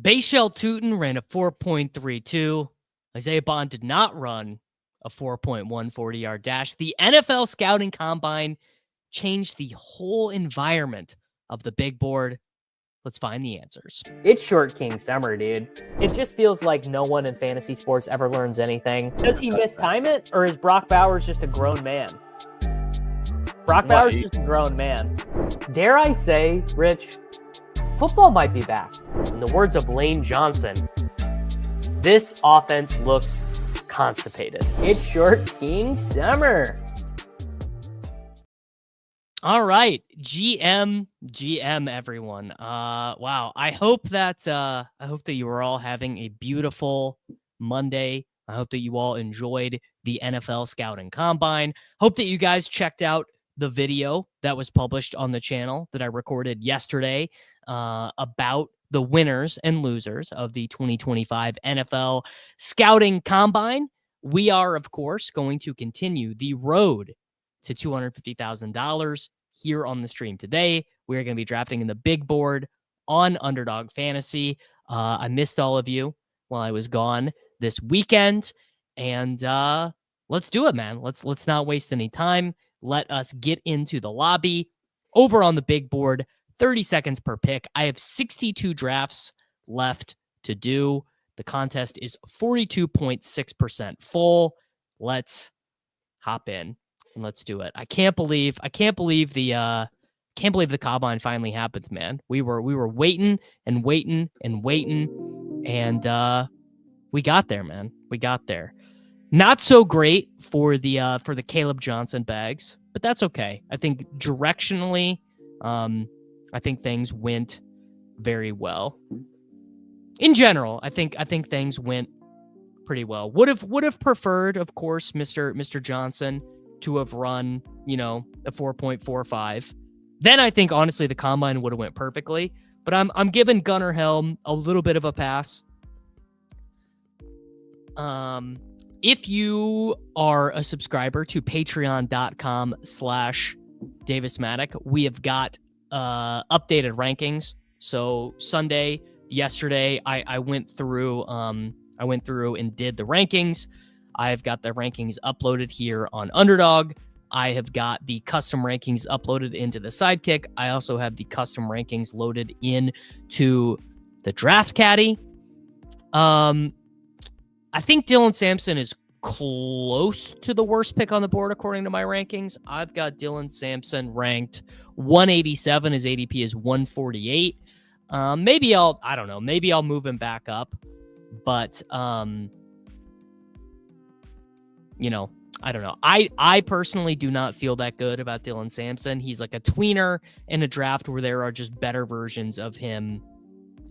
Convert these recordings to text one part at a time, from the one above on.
Bayshell Tootin ran a 4.32. Isaiah Bond did not run a 4.1 40-yard dash. The NFL Scouting Combine changed the whole environment of the big board. Let's find the answers. It's Short King summer, dude. It just feels like no one in fantasy sports ever learns anything. Does he mistime it, or is Brock Bowers just a grown man? Brock Bowers is just a grown man. Dare I say, Rich, football might be back. In the words of Lane Johnson, this offense looks constipated. It's Short King summer. All right, GM, everyone. Wow. I hope that you were all having a beautiful Monday. I hope that you all enjoyed the NFL Scouting Combine. Hope that you guys checked out the video that was published on the channel that I recorded yesterday about the winners and losers of the 2025 NFL Scouting Combine. We are, of course, going to continue the road to $250,000 here on the stream today. We're going to be drafting in the big board on Underdog Fantasy. I missed all of you while I was gone this weekend, and let's do it, man. Let's not waste any time. Let us get into the lobby. Over on the big board, 30 seconds per pick. I have 62 drafts left to do. The contest is 42.6% full. Let's hop in and let's do it. I can't believe the combine finally happened, man. We were waiting and waiting and waiting, and we got there, man. We got there. Not so great for the Caleb Johnson bags, but that's okay. I think directionally, I think things went very well. In general, I think things went pretty well. Would have preferred, of course, Mr. Johnson to have run, a 4.45. Then I think honestly the combine would have went perfectly. But I'm giving Gunnar Helm a little bit of a pass. If you are a subscriber to patreon.com/Davis Mattek, we have got updated rankings. So yesterday, I went through and did the rankings. I've got the rankings uploaded here on Underdog. I have got the custom rankings uploaded into the Sidekick. I also have the custom rankings loaded into the Draft Caddy. I think Dylan Sampson is close to the worst pick on the board according to my rankings. I've got Dylan Sampson ranked 187. His ADP is 148. Maybe I'll move him back up, but I don't know. I personally do not feel that good about Dylan Sampson. He's like a tweener in a draft where there are just better versions of him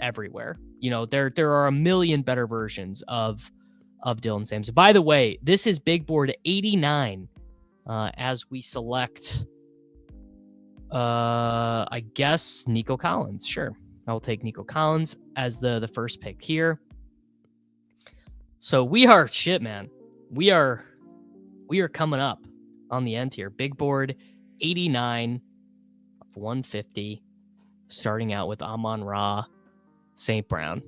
everywhere. There are a million better versions of Dylan Sampson. By the way, this is big board 89 as we select I guess Nico Collins. Sure. I'll take Nico Collins as the first pick here. So we are man. We are coming up on the end here. Big board 89 of 150, starting out with Amon-Ra St. Brown.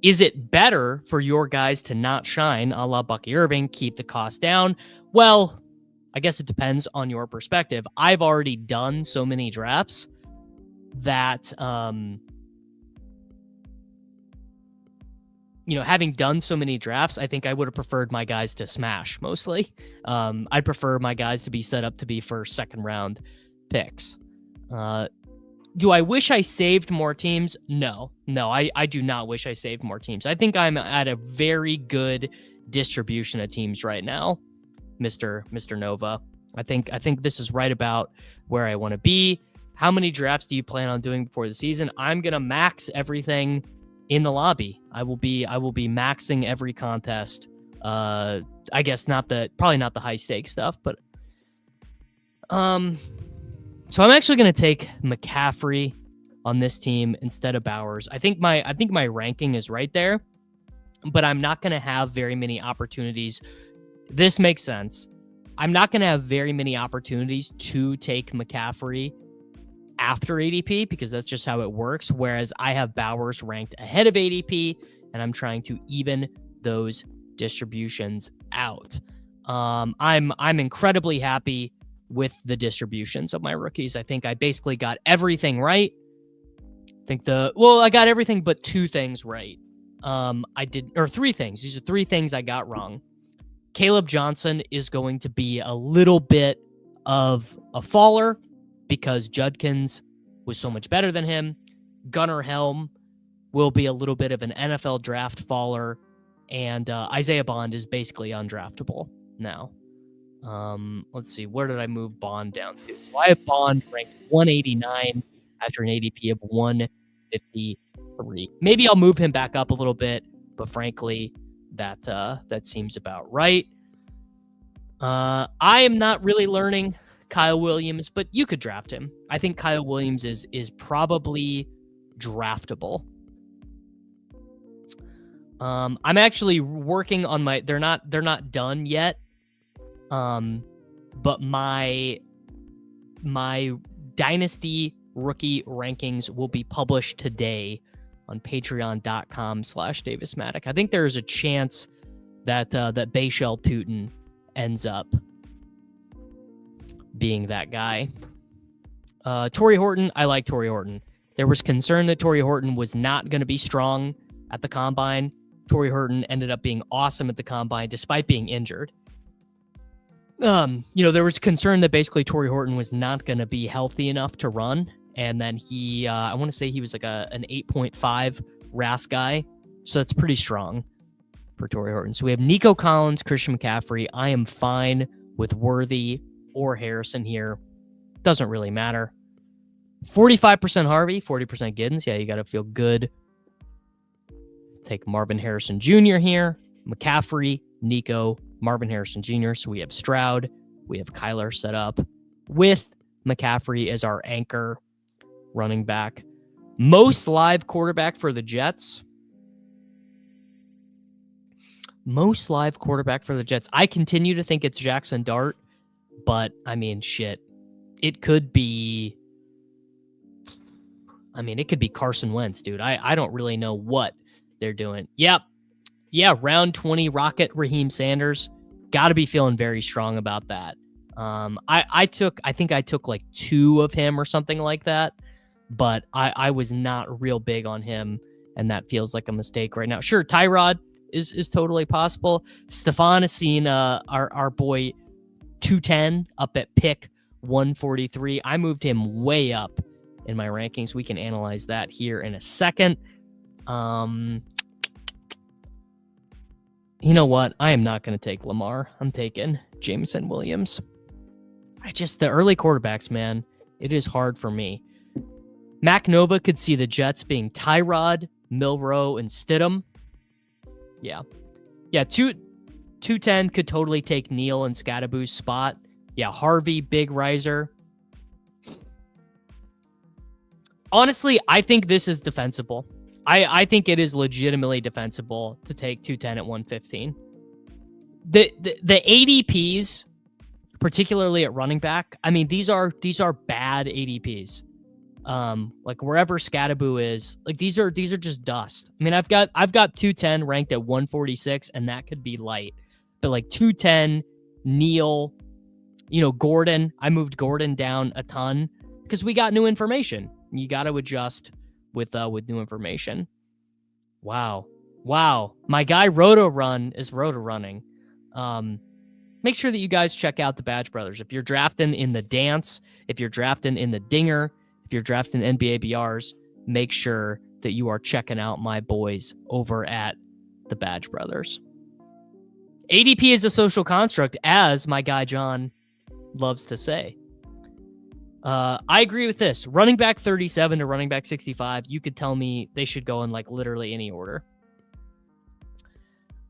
Is it better for your guys to not shine a la Bucky Irving, keep the cost down? Well, I guess it depends on your perspective. I've already done so many drafts that, having done so many drafts, I think I would have preferred my guys to smash mostly. I'd prefer my guys to be set up to be first, second round picks. Do I wish I saved more teams? No, I do not wish I saved more teams. I think I'm at a very good distribution of teams right now, Mr. Nova. I think this is right about where I want to be. How many drafts do you plan on doing before the season? I'm going to max everything in the lobby. I will be maxing every contest. I guess probably not the high stakes stuff, but so I'm actually going to take McCaffrey on this team instead of Bowers. I think my ranking is right there, but I'm not going to have very many opportunities. This makes sense. I'm not going to have very many opportunities to take McCaffrey after ADP because that's just how it works. Whereas I have Bowers ranked ahead of ADP, and I'm trying to even those distributions out. I'm incredibly happy with the distributions of my rookies. I think I basically got everything right. I got everything but 2 things right. Or 3 things. These are 3 things I got wrong. Caleb Johnson is going to be a little bit of a faller because Judkins was so much better than him. Gunnar Helm will be a little bit of an NFL draft faller, and Isaiah Bond is basically undraftable now. Let's see, where did I move Bond down to? So I have Bond ranked 189 after an ADP of 153. Maybe I'll move him back up a little bit, but frankly, that seems about right. I am not really learning Kyle Williams, but you could draft him. I think Kyle Williams is probably draftable. I'm actually working on my. They're not done yet. But my Dynasty rookie rankings will be published today on patreon.com/Davis Mattek. I think there is a chance that Bayshell Tootin ends up being that guy. Torrey Horton, I like Torrey Horton. There was concern that Torrey Horton was not going to be strong at the combine. Torrey Horton ended up being awesome at the combine despite being injured. There was concern that basically Torrey Horton was not going to be healthy enough to run. And then he, I want to say he was like an 8.5 RAS guy. So that's pretty strong for Torrey Horton. So we have Nico Collins, Christian McCaffrey. I am fine with Worthy or Harrison here. Doesn't really matter. 45% Harvey, 40% Giddens. Yeah, you got to feel good. Take Marvin Harrison Jr. here. McCaffrey, Nico, Marvin Harrison Jr. So we have Stroud. We have Kyler set up with McCaffrey as our anchor running back. Most live quarterback for the Jets. Most live quarterback for the Jets. I continue to think it's Jackson Dart, but I mean, shit. It could be... it could be Carson Wentz, dude. I don't really know what they're doing. Yep. Yeah, round 20, Rocket Raheem Sanders. Got to be feeling very strong about that. I think I took like 2 of him or something like that, but I was not real big on him, and that feels like a mistake right now. Sure, Tyrod is totally possible. Stefan has seen our boy 210 up at pick 143. I moved him way up in my rankings. We can analyze that here in a second. You know what? I am not going to take Lamar. I'm taking Jameson Williams. The early quarterbacks, man, it is hard for me. Mac Nova could see the Jets being Tyrod, Milroe, and Stidham. Yeah. 210 could totally take Neal and Scadaboo's spot. Yeah, Harvey, big riser. Honestly, I think this is defensible. I think it is legitimately defensible to take 210 at 115. The ADPs, particularly at running back, these are bad ADPs. Like wherever Scadaboo is, like these are just dust. I've got 210 ranked at 146, and that could be light. But like 210, Neal, Gordon, I moved Gordon down a ton because we got new information. You got to adjust with new information. Wow. My guy Roto Run is Roto running. Make sure that you guys check out the Badge Brothers. If you're drafting in the dance, if you're drafting in the dinger, if you're drafting NBA BRs, make sure that you are checking out my boys over at the Badge Brothers. ADP is a social construct, as my guy John loves to say. I agree with this. Running back 37 to running back 65, you could tell me they should go in like literally any order.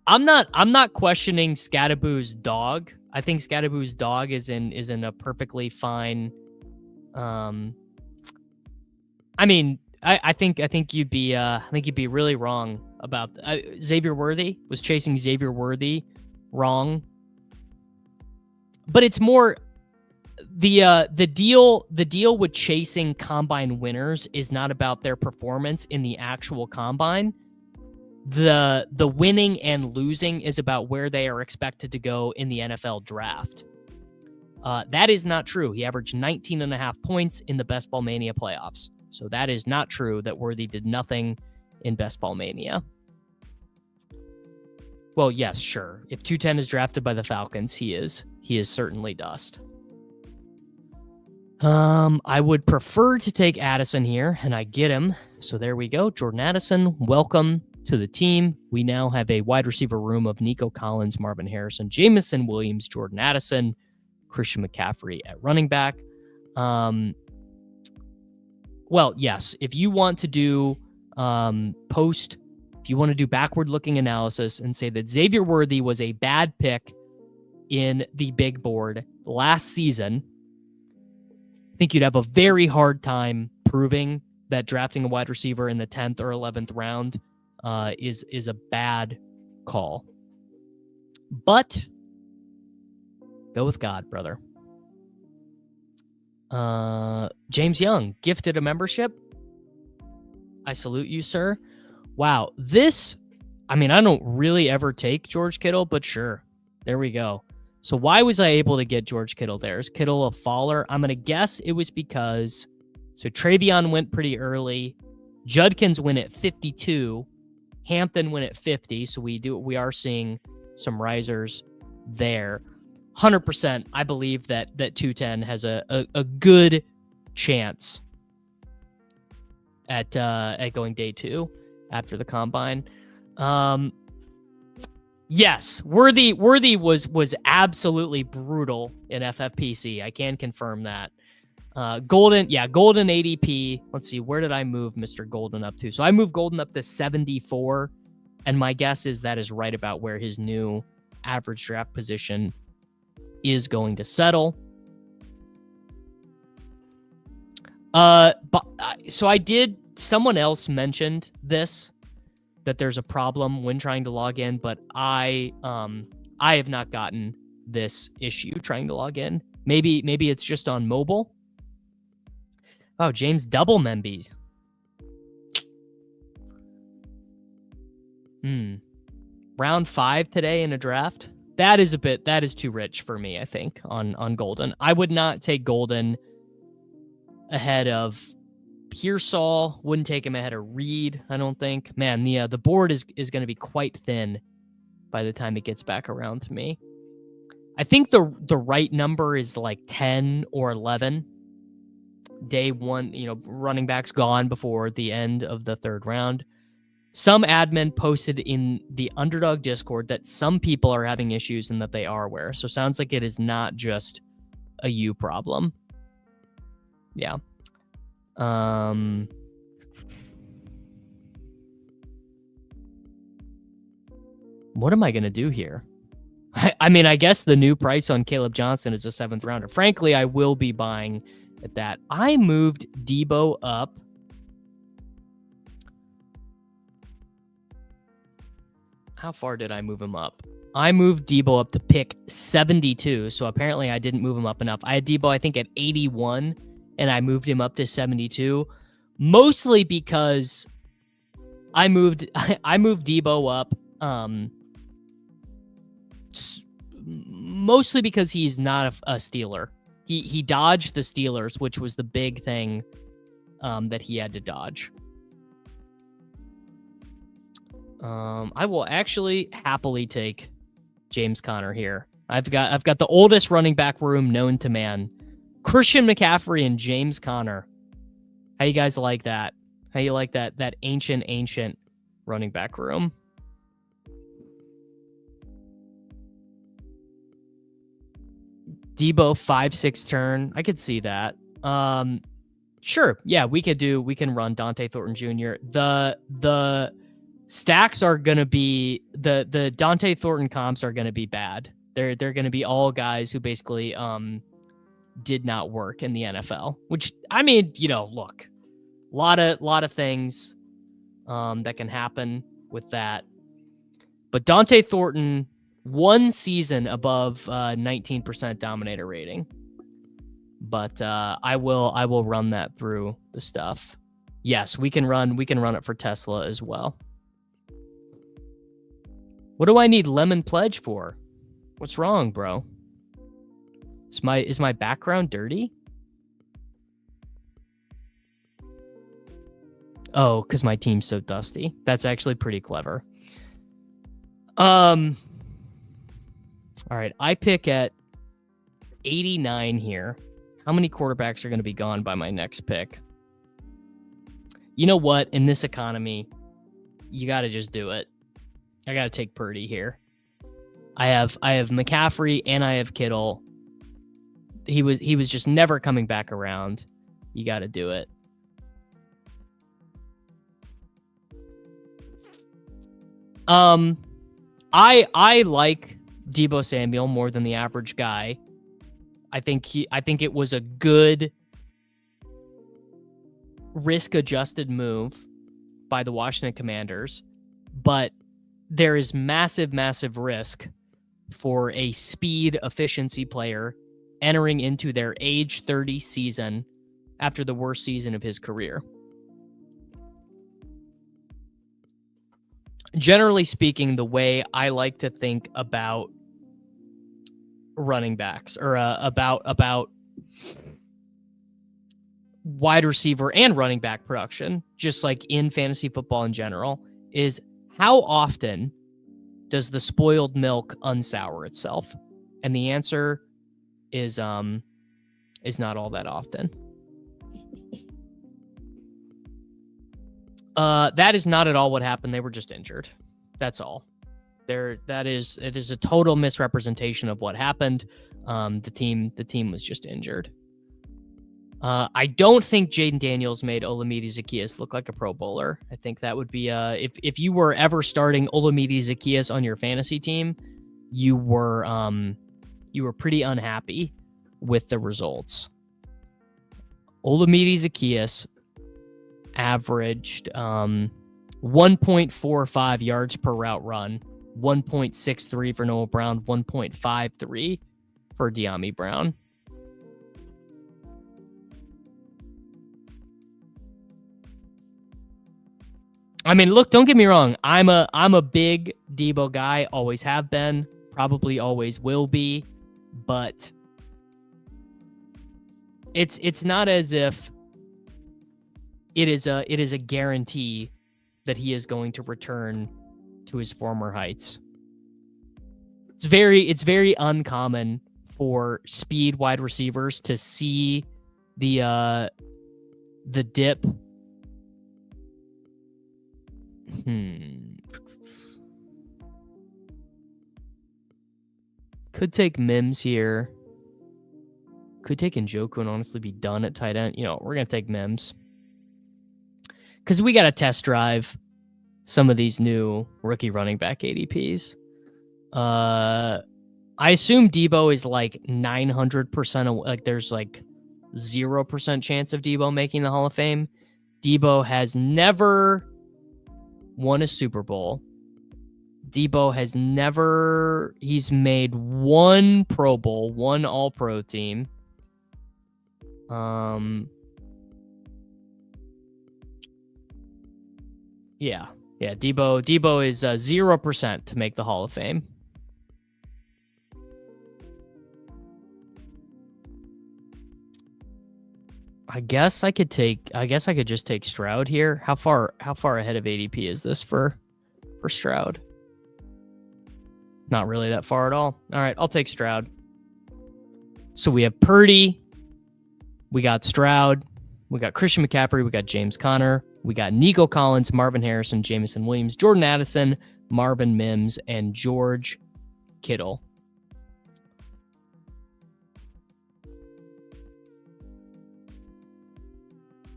I'm not questioning Scadaboo's dog. I think Scadaboo's dog is in a perfectly fine. I think you'd be really wrong about Xavier Worthy was chasing Xavier Worthy wrong. But it's more the deal with chasing combine winners is not about their performance in the actual combine. The winning and losing is about where they are expected to go in the NFL draft. That is not true. He averaged 19 and a half points in the Best Ball Mania playoffs. So that is not true that Worthy did nothing in Best Ball Mania. Well, yes, sure. If 210 is drafted by the Falcons, he is certainly dust. I would prefer to take Addison here, and I get him. So there we go. Jordan Addison, welcome to the team. We now have a wide receiver room of Nico Collins, Marvin Harrison, Jamison Williams, Jordan Addison, Christian McCaffrey at running back. Well, yes, if you want to do if you want to do backward-looking analysis and say that Xavier Worthy was a bad pick in the big board last season, I think you'd have a very hard time proving that drafting a wide receiver in the 10th or 11th round is a bad call. But go with God, brother. James Young gifted a membership. I salute you, sir. Wow, I don't really ever take George Kittle, but sure. There we go. So why was I able to get George Kittle there? Is Kittle a faller? I'm going to guess it was because, so Travion went pretty early. Judkins went at 52. Hampton went at 50. So we are seeing some risers there. 100%, I believe that 210 has a good chance at going day 2 after the combine. Yes, Worthy was absolutely brutal in FFPC. I can confirm that. Golden ADP. Let's see, where did I move Mr. Golden up to? So I moved Golden up to 74, and my guess is that is right about where his new average draft position is going to settle. Someone else mentioned this, that there's a problem when trying to log in, but I have not gotten this issue trying to log in. Maybe it's just on mobile. Oh, James double Membies. Round 5 today in a draft. That is too rich for me, I think, on Golden. I would not take Golden ahead of Pearsall. Wouldn't take him ahead of Reed, I don't think. Man, the board is going to be quite thin by the time it gets back around to me. I think the right number is like 10 or 11. Day 1, running backs gone before the end of the 3rd round. Some admin posted in the Underdog Discord that some people are having issues and that they are aware. So sounds like it is not just a you problem. Yeah. What am I going to do here? I guess the new price on Caleb Johnson is a 7th rounder. Frankly, I will be buying at that. I moved Debo up. How far did I move him up? I moved Debo up to pick 72, so apparently I didn't move him up enough. I had Debo, I think, at 81, and I moved him up to 72, mostly because I moved Debo up, mostly because he's not a Steeler. He dodged the Steelers, which was the big thing that he had to dodge. I will actually happily take James Conner here. I've got the oldest running back room known to man. Christian McCaffrey and James Conner. How you guys like that? How you like that ancient running back room? Debo 5-6 turn. I could see that. Sure. Yeah, we can run Dante Thornton Jr. The stacks are going to be the Dante Thornton comps are going to be bad. They're going to be all guys who basically did not work in the NFL, which look, a lot of things that can happen with that. But Dante Thornton, 1 season above 19% dominator rating. but I will run that through the stuff. Yes, we can run it for Tesla as well. What do I need Lemon Pledge for? What's wrong, bro? Is my background dirty? Oh, because my team's so dusty. That's actually pretty clever. All right, I pick at 89 here. How many quarterbacks are going to be gone by my next pick? You know what? In this economy, you got to just do it. I got to take Purdy here. I have McCaffrey and I have Kittle. He was just never coming back around. You got to do it. I like Deebo Samuel more than the average guy. I think it was a good risk-adjusted move by the Washington Commanders, but there is massive risk for a speed efficiency player entering into their age 30 season after the worst season of his career. Generally speaking, the way I like to think about running backs or about wide receiver and running back production, just like in fantasy football in general, is how often does the spoiled milk unsour itself? And the answer is not all that often. That is not at all what happened. They were just injured. That's all. It is a total misrepresentation of what happened. The team was just injured. I don't think Jaden Daniels made Olamide Zaccheaus look like a Pro Bowler. I think that would be if you were ever starting Olamide Zaccheaus on your fantasy team, you were pretty unhappy with the results. Olamide Zaccheaus averaged 1.45 yards per route run, 1.63 for Noah Brown, 1.53 for De'Ami Brown. I mean, look, don't get me wrong. I'm a big Deebo guy, always have been, probably always will be, but it's not as if it is a guarantee that he is going to return to his former heights. It's very uncommon for speed wide receivers to see the dip. Could take Mims here. Could take Njoku and honestly be done at tight end. You know, we're gonna take Mims because we got to test drive some of these new rookie running back ADPs. I assume Deebo is like 900%. Like there's like 0% chance of Deebo making the Hall of Fame. Deebo has never won a Super Bowl. Deebo has never. He's made one Pro Bowl, one All-Pro team. Yeah. Deebo is 0% to make the Hall of Fame. I guess I could just take Stroud here. How far ahead of ADP is this for Stroud? Not really that far at all. All right, I'll take Stroud. So we have Purdy, we got Stroud, we got Christian McCaffrey, we got James Conner, we got Nico Collins, Marvin Harrison, Jamison Williams, Jordan Addison, Marvin Mims, and George Kittle.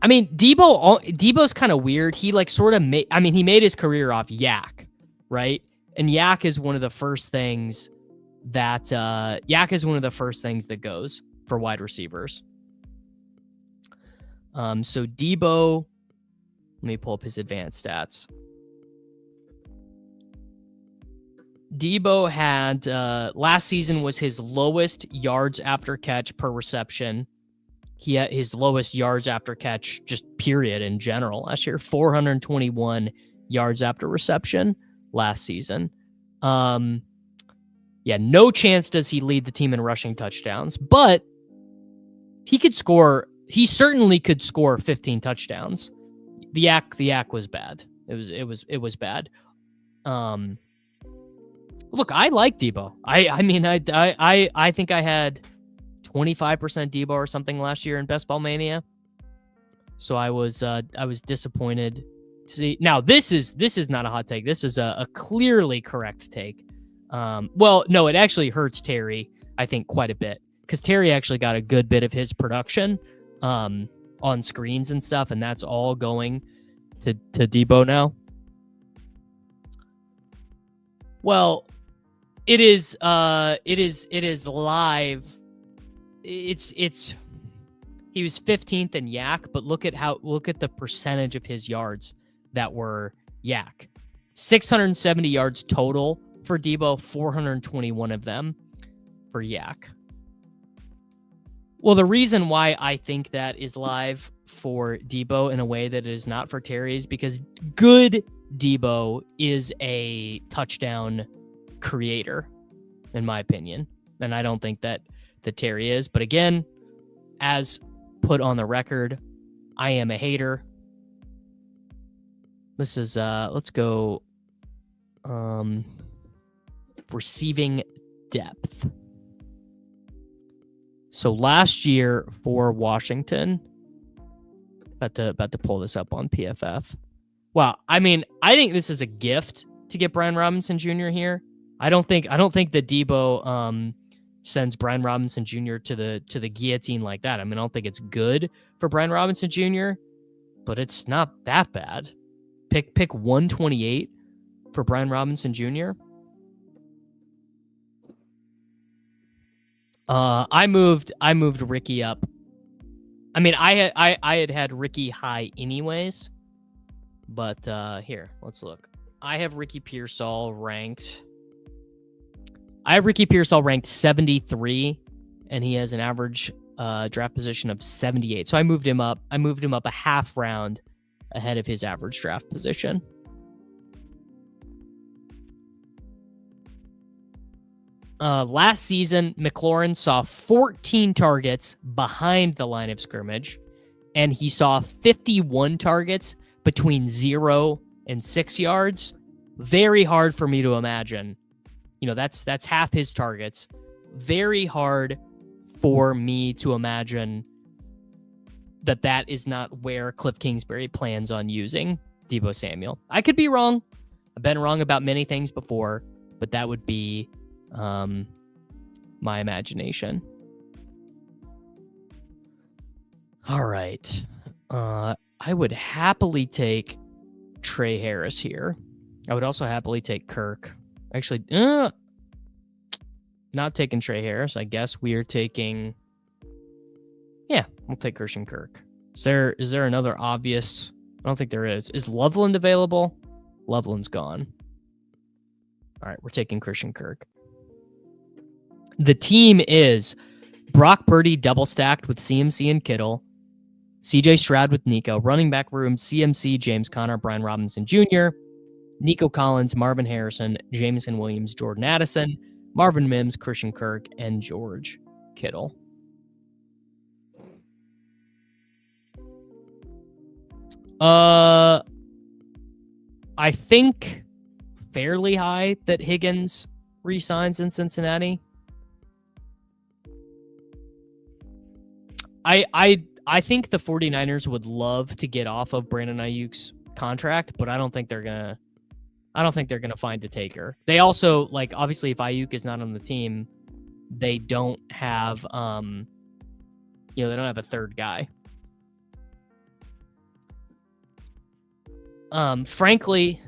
I mean, Deebo's kind of weird. He like sort of he made his career off Yak, right? And Yak is one of the first things that goes for wide receivers. So Deebo, let me pull up his advanced stats. Deebo had last season was his lowest yards after catch per reception He had his lowest yards after catch, just period in general last year, 421 yards after reception last season. Yeah, no chance does he lead the team in rushing touchdowns, but he could score. He certainly could score 15 touchdowns. The yak was bad. It was bad. Look, I like Debo. I mean, I think I had 25% Debo or something last year in Best Ball Mania. So I was disappointed to see. Now this is not a hot take. This is a clearly correct take. Well, no, it actually hurts Terry, I think, quite a bit, because Terry actually got a good bit of his production on screens and stuff, and that's all going to Debo now. Well, it is live. It's he was 15th in yak, but look at the percentage of his yards that were yak. 670 yards total for Debo, 421 of them for yak. Well, the reason why I think that is live for Debo in a way that it is not for Terry is because good Debo is a touchdown creator, in my opinion. And I don't think that Terry is. But again, as put on the record, I am a hater. This is, let's go receiving depth. So last year for Washington, about to pull this up on PFF. Wow, I mean, I think this is a gift to get Brian Robinson Jr. here. I don't think that Debo sends Brian Robinson Jr. to the guillotine like that. I mean, I don't think it's good for Brian Robinson Jr., but it's not that bad. Pick 128 for Brian Robinson Jr. I moved Ricky up. I mean, I had Ricky high anyways, but here, let's look. I have Ricky Pearsall ranked 73, and he has an average draft position of 78. So I moved him up a half round ahead of his average draft position. Last season, McLaurin saw 14 targets behind the line of scrimmage, and he saw 51 targets between 0 and 6 yards. Very hard for me to imagine. You know, that's half his targets. Very hard for me to imagine that is not where Cliff Kingsbury plans on using Deebo Samuel. I could be wrong. I've been wrong about many things before, but that would be my imagination. All right. I would happily take Trey Harris here. I would also happily take Kirk. Actually, not taking Trey Harris. I guess we are taking... Yeah, we'll take Christian Kirk. Is there another obvious... I don't think there is. Is Loveland available? Loveland's gone. All right, we're taking Christian Kirk. The team is Brock Purdy double stacked with CMC and Kittle, CJ Stroud with Nico, running back room, CMC, James Conner, Brian Robinson Jr., Nico Collins, Marvin Harrison, Jameson Williams, Jordan Addison, Marvin Mims, Christian Kirk, and George Kittle. I think fairly high that Higgins re-signs in Cincinnati. I think the 49ers would love to get off of Brandon Ayuk's contract, but I don't think they're gonna find a taker. They also, like, obviously if Ayuk is not on the team, they don't have they don't have a third guy. Frankly,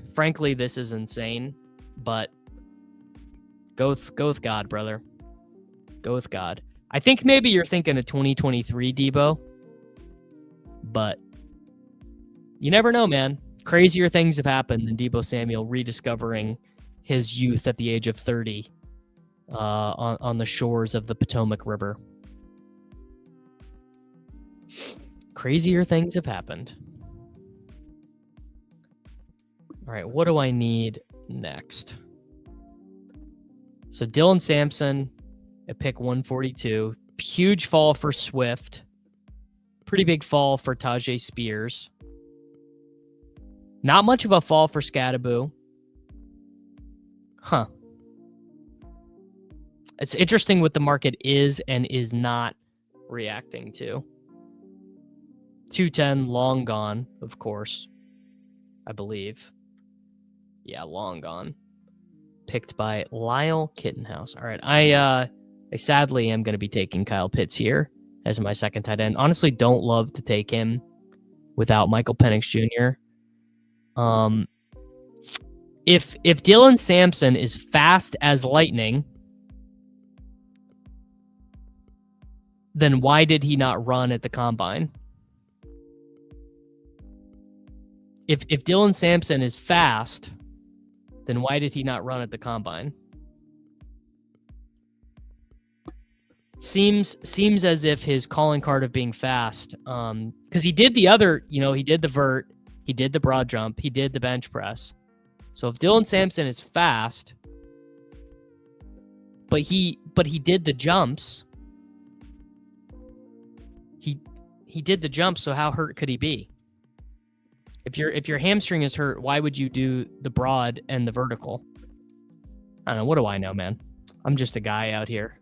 this is insane, but go with God, brother. Go with God. I think maybe you're thinking of 2023 Debo, but you never know, man. Crazier things have happened than Deebo Samuel rediscovering his youth at the age of 30 on the shores of the Potomac River. Crazier things have happened. All right, what do I need next? So Dylan Sampson at pick 142. Huge fall for Swift. Pretty big fall for Tajay Spears. Not much of a fall for Scadaboo. Huh. It's interesting what the market is and is not reacting to. 210, long gone, of course. I believe. Yeah, long gone. Picked by Lyle Kittenhouse. All right, I sadly am going to be taking Kyle Pitts here as my second tight end. Honestly, don't love to take him without Michael Penix Jr. If Dylan Sampson is fast as lightning, then why did he not run at the combine? If Dylan Sampson is fast, then why did he not run at the combine? Seems as if his calling card of being fast, because he did the other, he did the vert, he did the broad jump, he did the bench press. So if Dylan Sampson is fast, but he did the jumps, he did the jumps. So how hurt could he be? If your hamstring is hurt, why would you do the broad and the vertical? I don't know. What do I know, man? I'm just a guy out here.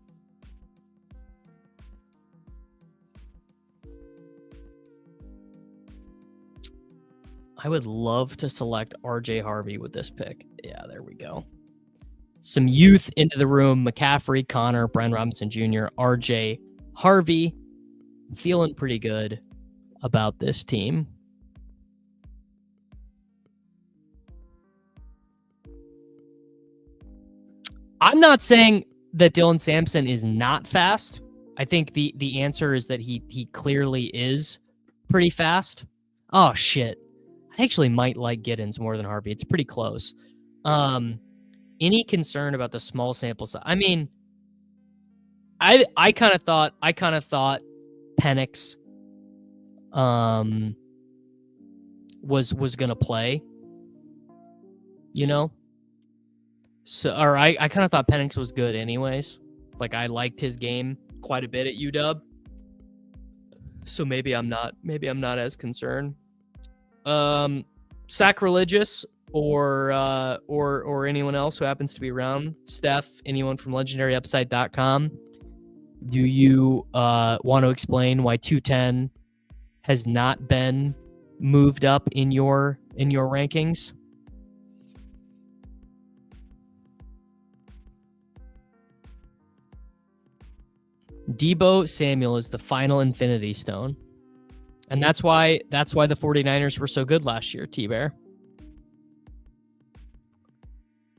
I would love to select RJ Harvey with this pick. Yeah, there we go. Some youth into the room. McCaffrey, Connor, Brian Robinson Jr., RJ Harvey. Feeling pretty good about this team. I'm not saying that Dylan Sampson is not fast. I think the answer is that he clearly is pretty fast. Oh, shit. I actually might like Giddens more than Harvey. It's pretty close. Any concern about the small sample size? I mean, I kind of thought Penix was gonna play. So, or I kind of thought Penix was good anyways. Like, I liked his game quite a bit at UW. So maybe I'm not as concerned. Sacrilegious or anyone else who happens to be around. Steph, anyone from legendaryupside.com. Do you want to explain why 210 has not been moved up in your rankings? Deebo Samuel is the final Infinity Stone. And that's why the 49ers were so good last year, T-Bear.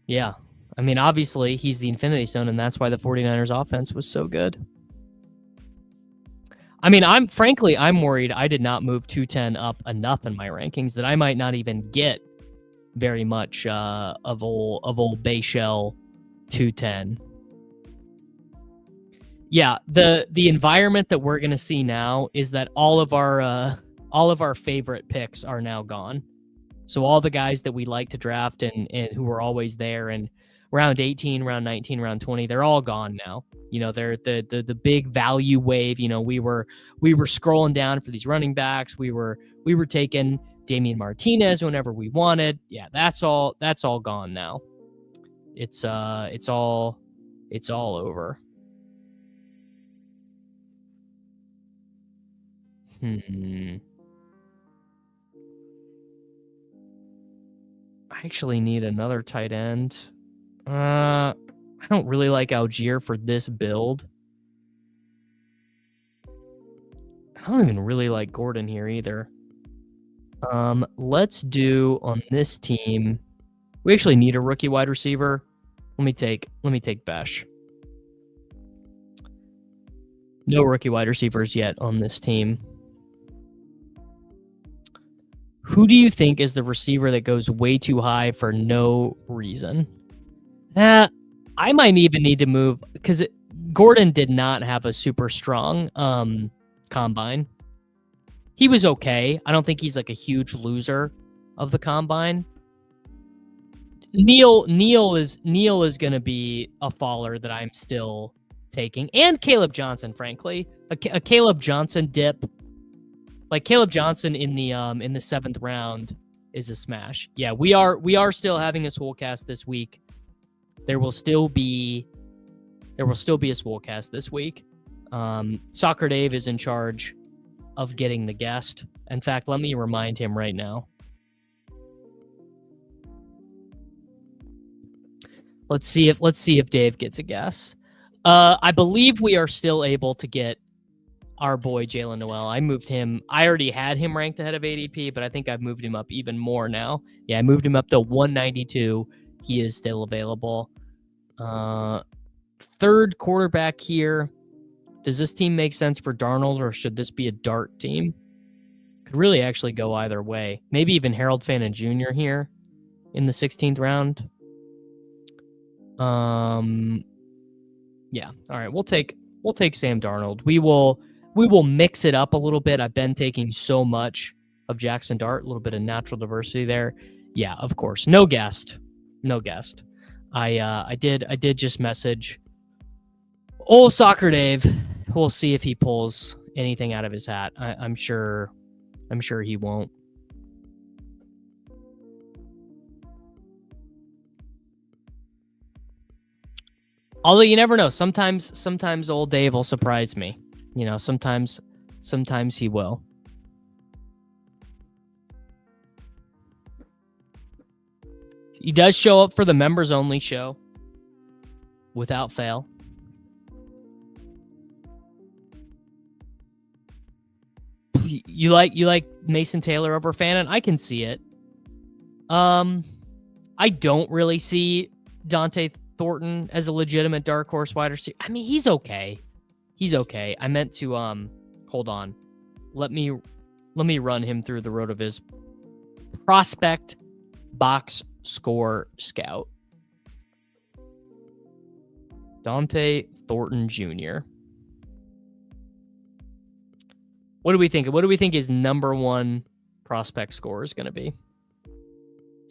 Yeah. I mean, obviously, he's the Infinity Stone, and that's why the 49ers offense was so good. I mean, I'm worried I did not move 210 up enough in my rankings that I might not even get very much of old Bayshell 210. Yeah, the environment that we're gonna see now is that all of our favorite picks are now gone. So all the guys that we like to draft and who were always there in round 18, round 19, round 20, they're all gone now. They're the big value wave. We were scrolling down for these running backs. We were taking Damian Martinez whenever we wanted. Yeah, that's all gone now. It's all over. I actually need another tight end. I don't really like Algier for this build. I don't even really like Gordon here either. Let's do on this team. We actually need a rookie wide receiver. Let me take Besh. No rookie wide receivers yet on this team. Who do you think is the receiver that goes way too high for no reason? I might even need to move because Gordon did not have a super strong combine. He was okay. I don't think he's like a huge loser of the combine. Neil is going to be a faller that I'm still taking, and Caleb Johnson, frankly, a Caleb Johnson dip, like Caleb Johnson in the 7th round is a smash. Yeah, we are still having a Swolecast this week. There will still be a Swolecast this week. Soccer Dave is in charge of getting the guest. In fact, let me remind him right now. Let's see if Dave gets a guest. I believe we are still able to get our boy Jalen Noel. I moved him. I already had him ranked ahead of ADP, but I think I've moved him up even more now. Yeah, I moved him up to 192. He is still available. Third quarterback here. Does this team make sense for Darnold, or should this be a dart team? Could really actually go either way. Maybe even Harold Fannin Jr. here in the 16th round. Yeah. All right. We'll take Sam Darnold. We will mix it up a little bit. I've been taking so much of Jackson Dart, a little bit of natural diversity there. Yeah, of course. No guest. I did just message old Soccer Dave. We'll see if he pulls anything out of his hat. I'm sure he won't. Although you never know. Sometimes old Dave will surprise me. You know, sometimes he will. He does show up for the members only show without fail. You like Mason Taylor over Fannin? I can see it. I don't really see Dante Thornton as a legitimate dark horse wide receiver. I mean, he's okay. I meant to hold on. Let me run him through the road of his prospect box score scout. Dante Thornton Jr. What do we think? What do we think his number one prospect score is going to be?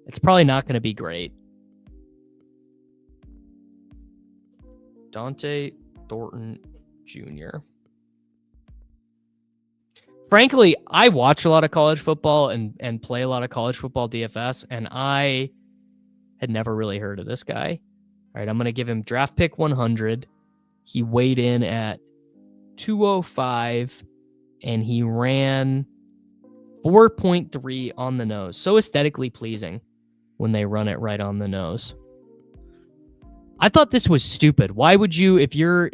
It's probably not going to be great. Dante Thornton Jr. Frankly, I watch a lot of college football and play a lot of college football DFS, and I had never really heard of this guy. All right, I'm going to give him draft pick 100. He weighed in at 205, and he ran 4.3 on the nose. So aesthetically pleasing when they run it right on the nose. I thought this was stupid. Why would you, if you're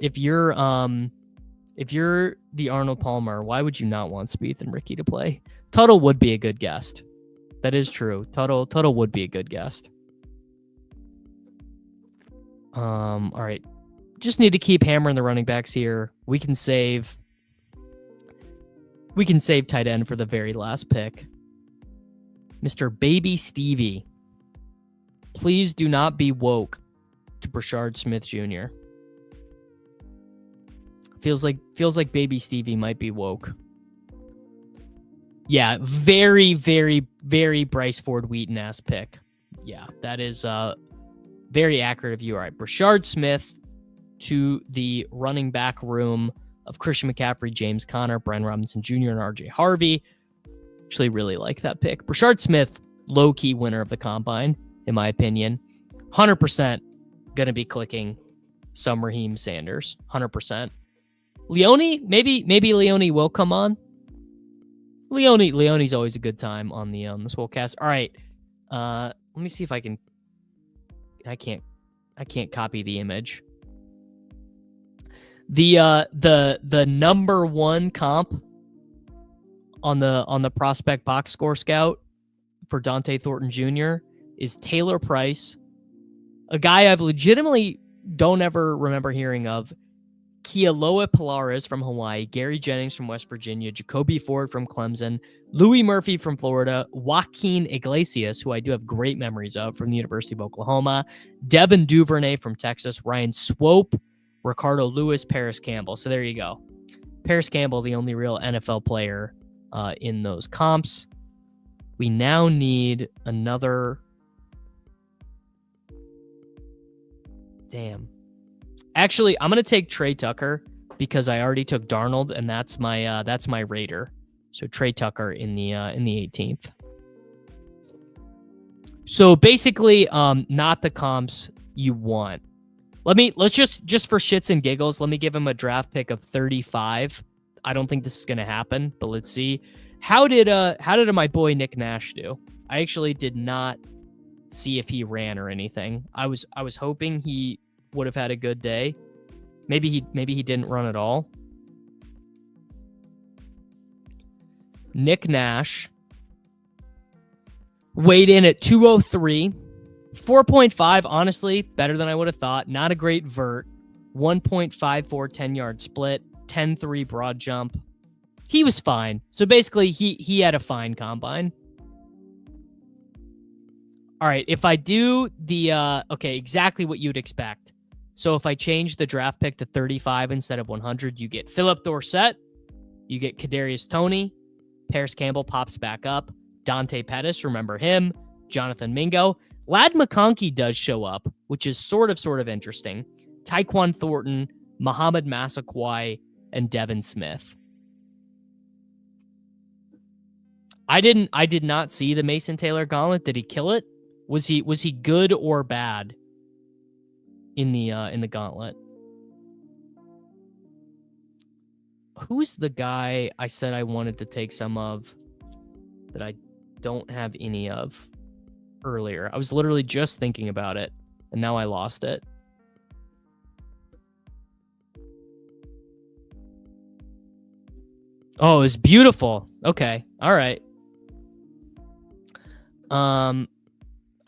the Arnold Palmer, why would you not want Spieth and Ricky to play? Tuttle would be a good guest. That is true. Tuttle would be a good guest. All right. Just need to keep hammering the running backs here. We can save tight end for the very last pick. Mr. Baby Stevie. Please do not be woke to Brashard Smith Jr. Feels like Baby Stevie might be woke. Yeah, very, very, very Bryce Ford Wheaton-ass pick. Yeah, that is very accurate of you. All right, Brashard Smith to the running back room of Christian McCaffrey, James Conner, Brian Robinson Jr., and RJ Harvey. Actually really like that pick. Brashard Smith, low-key winner of the combine, in my opinion. 100% going to be clicking some Raheem Sanders. 100%. Leone, maybe Leone will come on. Leone's always a good time on the Swolecast. All right. Let me see if I can. I can't copy the image. The number one comp on the prospect box score scout for Dante Thornton Jr. is Taylor Price, a guy I've legitimately don't ever remember hearing of. Kealoha Pilares from Hawaii, Gary Jennings from West Virginia, Jacoby Ford from Clemson, Louis Murphy from Florida, Joaquin Iglesias, who I do have great memories of from the University of Oklahoma, Devin Duvernay from Texas, Ryan Swope, Ricardo Lewis, Paris Campbell. So there you go. Paris Campbell, the only real NFL player in those comps. We now need another. Damn. Actually, I'm gonna take Trey Tucker because I already took Darnold, and that's my Raider. So Trey Tucker in the 18th. So basically, not the comps you want. Let's just for shits and giggles, let me give him a draft pick of 35. I don't think this is gonna happen, but let's see. How did my boy Nick Nash do? I actually did not see if he ran or anything. I was hoping he would have had a good day. Maybe he didn't run at all. Nick Nash weighed in at 203. 4.5, honestly, better than I would have thought. Not a great vert. 1.54 10-yard split. 10-3 broad jump. He was fine. So basically, he had a fine combine. All right, if I do the, okay, exactly what you'd expect. So if I change the draft pick to 35 instead of 100, you get Philip Dorsett, you get Kadarius Toney, Paris Campbell pops back up, Dante Pettis, remember him, Jonathan Mingo. Ladd McConkey does show up, which is sort of interesting. Tyquan Thornton, Muhammad Massaquoi, and Devin Smith. I did not see the Mason Taylor gauntlet. Did he kill it? Was he good or bad in the gauntlet? Who's the guy I said I wanted to take some of that I don't have any of earlier? I was literally just thinking about it, and now I lost it. Oh, it's beautiful. Okay. All right.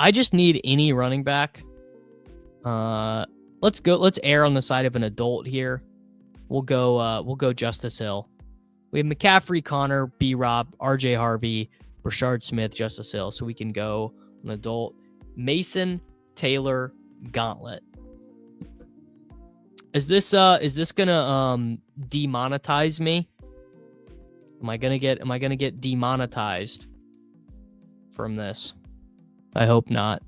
I just need any running back. Let's err on the side of an adult here. We'll go Justice Hill. We have McCaffrey, Connor, B-Rob, RJ Harvey, Brashard Smith, Justice Hill. So we can go an adult. Mason Taylor gauntlet. Is this gonna demonetize me? Am I gonna get demonetized from this? I hope not.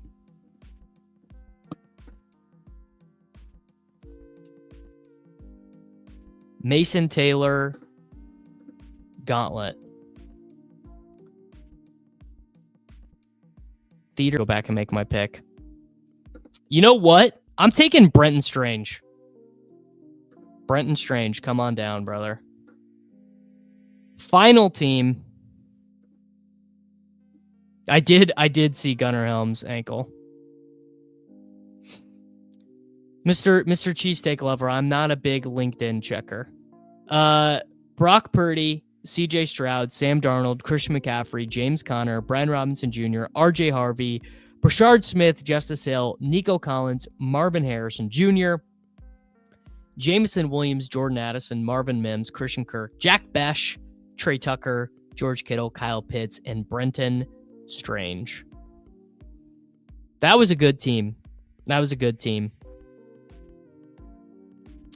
Mason Taylor gauntlet. Theater. Go back and make my pick. You know what? I'm taking Brenton Strange. Brenton Strange, come on down, brother. Final team. I did see Gunnar Helm's ankle. Mr. Cheesesteak Lover, I'm not a big LinkedIn checker. Brock Purdy, CJ Stroud, Sam Darnold, Christian McCaffrey, James Conner, Brian Robinson Jr., RJ Harvey, Brashard Smith, Justice Hill, Nico Collins, Marvin Harrison Jr., Jameson Williams, Jordan Addison, Marvin Mims, Christian Kirk, Jack Besh, Trey Tucker, George Kittle, Kyle Pitts, and Brenton Strange. That was a good team.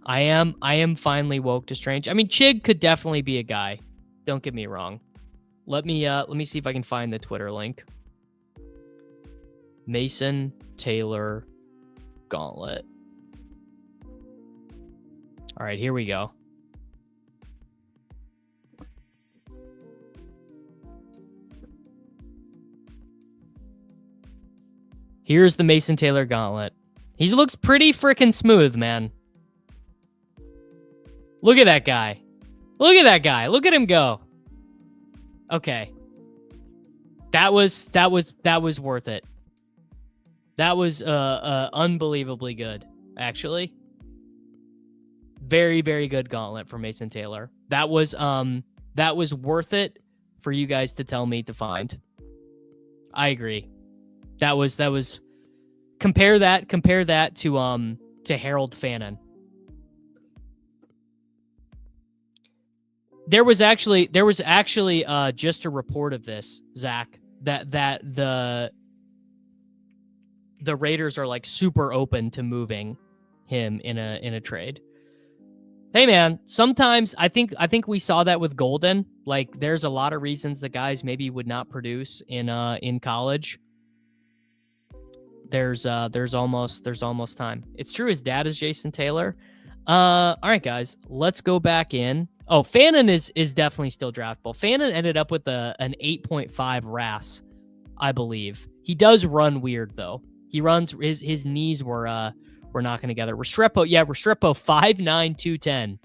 I am finally woke to Strange. I mean, Chig could definitely be a guy. Don't get me wrong. Let me see if I can find the Twitter link. Mason Taylor gauntlet. All right, here we go. Here's the Mason Taylor gauntlet. He looks pretty freaking smooth, man. Look at that guy. Look at that guy. Look at him go. Okay. That was worth it. That was unbelievably good, actually. Very, very good gauntlet for Mason Taylor. That was worth it for you guys to tell me to find. I agree. That was compare that to Harold Fannin. There was actually just a report of this, Zach, that the Raiders are like super open to moving him in a trade. Hey man, sometimes I think we saw that with Golden. Like, there's a lot of reasons the guys maybe would not produce in college. There's almost time. It's true. His dad is Jason Taylor. All right, guys, let's go back in. Oh, Fannin is definitely still draftable. Fannin ended up with an 8.5 RAS, I believe. He does run weird though. He runs his knees were knocking together. Restrepo 5'9", 210.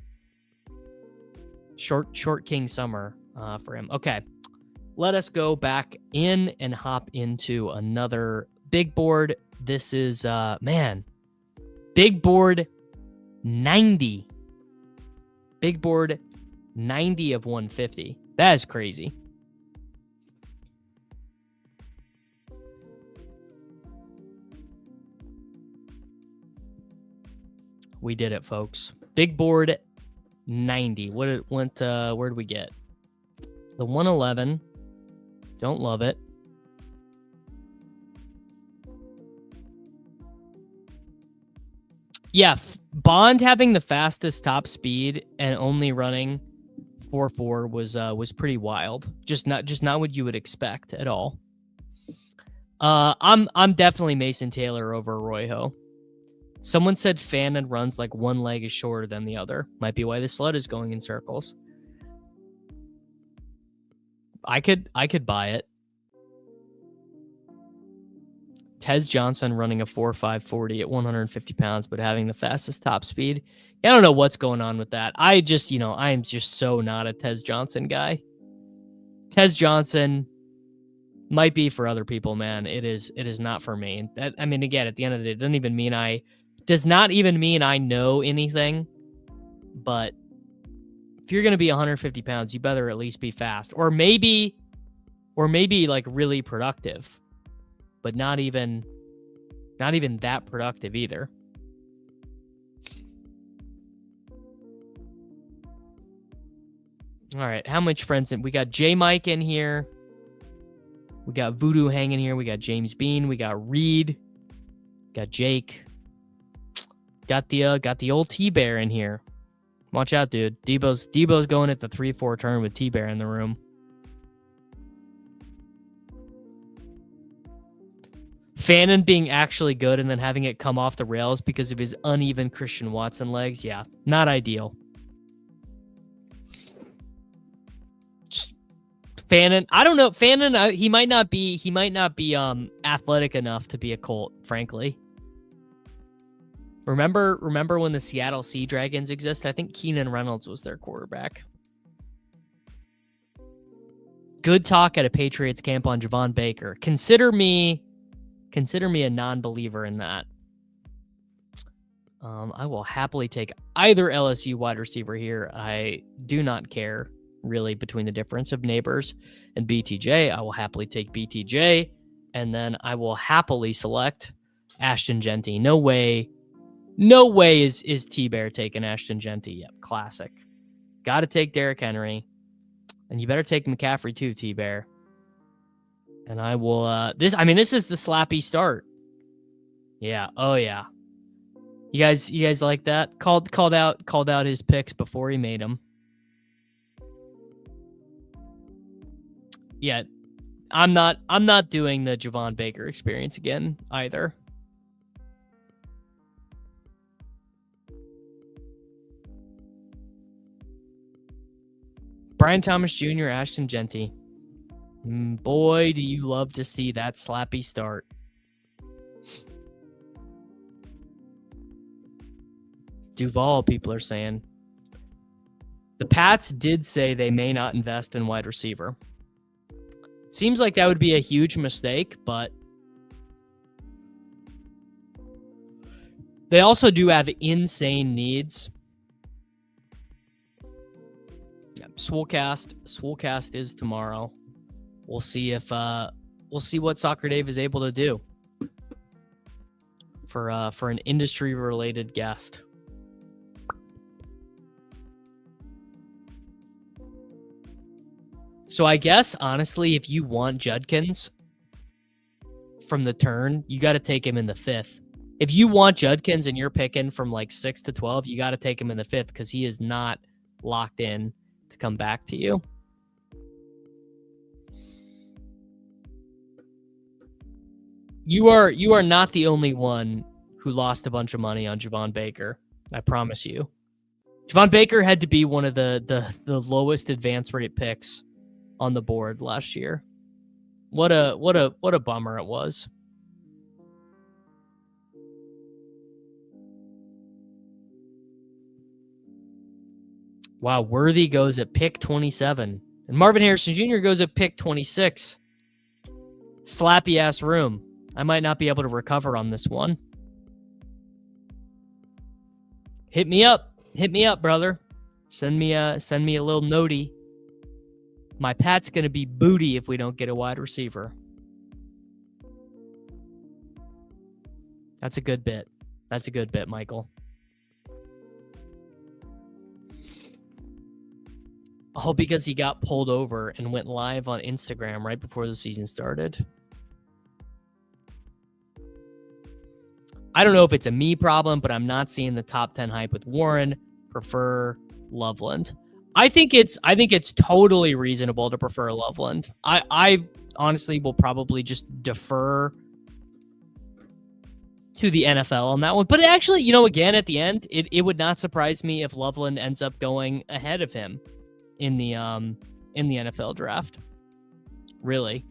Short King Summer for him. Okay, let us go back in and hop into another big board. This is big board 90. Big board 90 of 150. That is crazy. We did it, folks. Big board 90. What it went where'd we get? The 111. Don't love it. Yeah, Bond having the fastest top speed and only running 4.4 was pretty wild. Just not what you would expect at all. I'm definitely Mason Taylor over Royho. Someone said Fannin runs like one leg is shorter than the other. Might be why the sled is going in circles. I could buy it. Tez Johnson running a 4.540 at 150 pounds, but having the fastest top speed. I don't know what's going on with that. I am just so not a Tez Johnson guy. Tez Johnson might be for other people, man. It is not for me. Again, at the end of the day, it does not even mean I know anything. But if you're going to be 150 pounds, you better at least be fast, or maybe like really productive. But not even that productive either. All right, how much friends? We got J Mike in here. We got Voodoo hanging here. We got James Bean. We got Reed. Got Jake. Got the old T-Bear in here. Watch out, dude. Debo's going at the 3-4 turn with T-Bear in the room. Fannin being actually good and then having it come off the rails because of his uneven Christian Watson legs. Yeah, not ideal. Fannin, I don't know. Fannin, he might not be athletic enough to be a Colt, frankly. Remember when the Seattle Sea Dragons exist? I think Keenan Reynolds was their quarterback. Good talk at a Patriots camp on Javon Baker. Consider me a non-believer in that. I will happily take either LSU wide receiver here. I do not care, really, between the difference of Neighbors and BTJ. I will happily take BTJ, and then I will happily select Ashton Genty. No way is T-Bear taking Ashton Genty. Yep, classic. Got to take Derrick Henry, and you better take McCaffrey too, T-Bear. And I will, this is the slappy start. Yeah. Oh yeah. You guys like that? Called out his picks before he made them. Yeah. I'm not doing the Javon Baker experience again either. Brian Thomas Jr., Ashton Genty. Boy, do you love to see that slappy start. Duval, people are saying. The Pats did say they may not invest in wide receiver. Seems like that would be a huge mistake, but they also do have insane needs. Swolecast is tomorrow. We'll see what Soccer Dave is able to do for an industry related guest. So I guess honestly, if you want Judkins from the turn, you got to take him in the 5th. If you want Judkins and you're picking from like 6 to 12, you got to take him in the 5th because he is not locked in to come back to you. You are not the only one who lost a bunch of money on Javon Baker. I promise you. Javon Baker had to be one of the lowest advance rate picks on the board last year. What a bummer it was. Wow, Worthy goes at pick 27. And Marvin Harrison Jr. goes at pick 26. Slappy ass room. I might not be able to recover on this one. Hit me up. Hit me up, brother. Send me a little notey. My Pat's going to be booty if we don't get a wide receiver. That's a good bit. That's a good bit, Michael. Oh, because he got pulled over and went live on Instagram right before the season started. I don't know if it's a me problem, but I'm not seeing the top 10 hype with Warren. Prefer Loveland. I think it's totally reasonable to prefer Loveland. I honestly will probably just defer to the NFL on that one. But actually, again, at the end, it would not surprise me if Loveland ends up going ahead of him in the NFL draft. Really.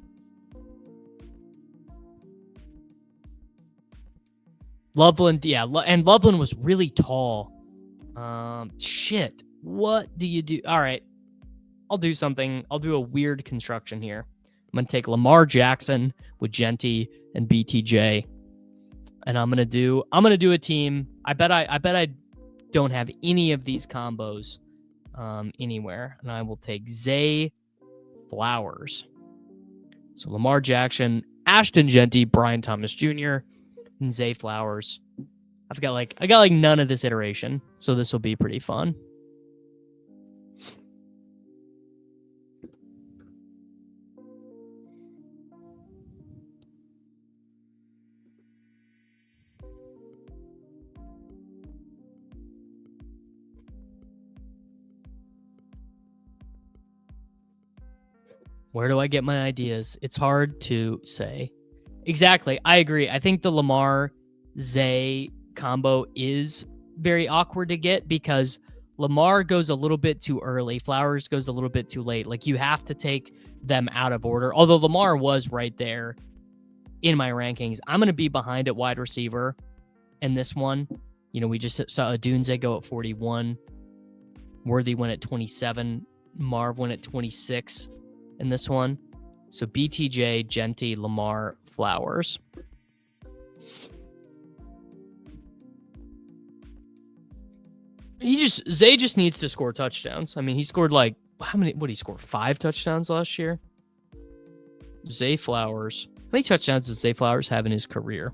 Loveland, yeah, and Loveland was really tall. Shit. What do you do? All right. I'll do something. I'll do a weird construction here. I'm going to take Lamar Jackson with Genty and BTJ. And I'm going to do a team. I bet I don't have any of these combos anywhere. And I will take Zay Flowers. So Lamar Jackson, Ashton Genty, Brian Thomas Jr., and Zay Flowers. I got like none of this iteration, so this will be pretty fun. Where do I get my ideas? It's hard to say. Exactly. I agree. I think the Lamar Zay combo is very awkward to get because Lamar goes a little bit too early. Flowers goes a little bit too late. Like, you have to take them out of order. Although Lamar was right there in my rankings. I'm going to be behind at wide receiver in this one. We just saw Adunze go at 41. Worthy went at 27. Marv went at 26 in this one. So BTJ, Genty, Lamar, Flowers. Zay just needs to score touchdowns. I mean, he scored like, how many? What did he score? 5 touchdowns last year? Zay Flowers. How many touchdowns does Zay Flowers have in his career?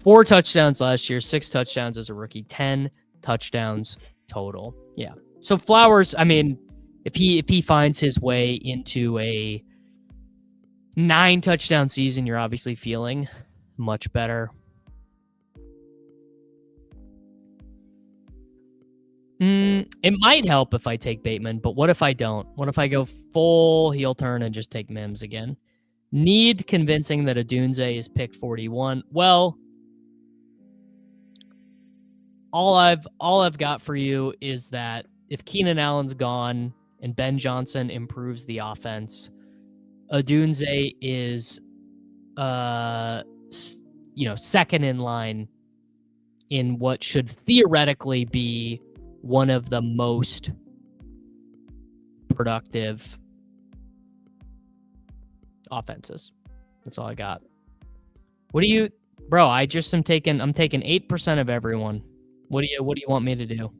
4 touchdowns last year, 6 touchdowns as a rookie, 10 touchdowns total. Yeah. So Flowers, I mean, if he finds his way into a 9 touchdown season, you're obviously feeling much better. It might help if I take Bateman, but what if I don't? What if I go full heel turn and just take Mims again? Need convincing that Adunze is pick 41. Well, all I've got for you is that if Keenan Allen's gone and Ben Johnson improves the offense, Adunze is second in line in what should theoretically be one of the most productive offenses. That's all I got. What do you, bro? I'm taking 8% of everyone. What do you want me to do?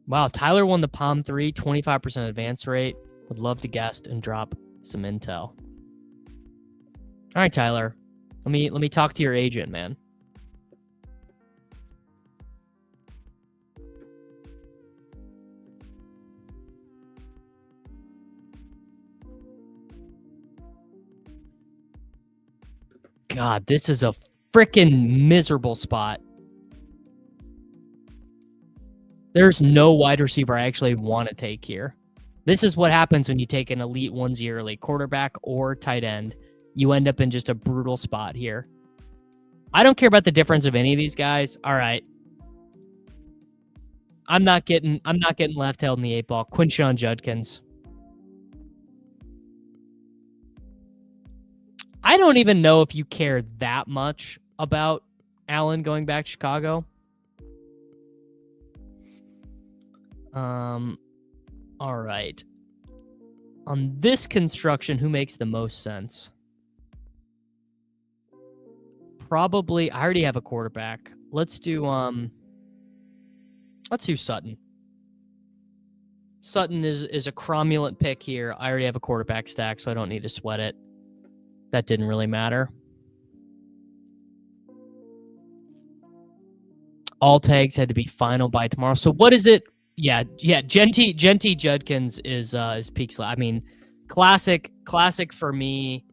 Wow, Tyler won the Palm 3, 25% advance rate. Would love to guest and drop some intel. All right, Tyler. Let me talk to your agent, man. God, this is a freaking miserable spot. There's no wide receiver I actually want to take here. This is what happens when you take an elite onesie early, quarterback or tight end. You end up in just a brutal spot here. I don't care about the difference of any of these guys. All right. I'm not getting left held in the 8 ball. Quinshon Judkins. I don't even know if you care that much about Allen going back to Chicago. All right. On this construction, who makes the most sense? Probably, I already have a quarterback. Let's do Sutton. Sutton is a cromulent pick here. I already have a quarterback stack, so I don't need to sweat it. That didn't really matter. All tags had to be final by tomorrow. So what is it? Yeah. Genty Judkins is peak slot. I mean, classic for me.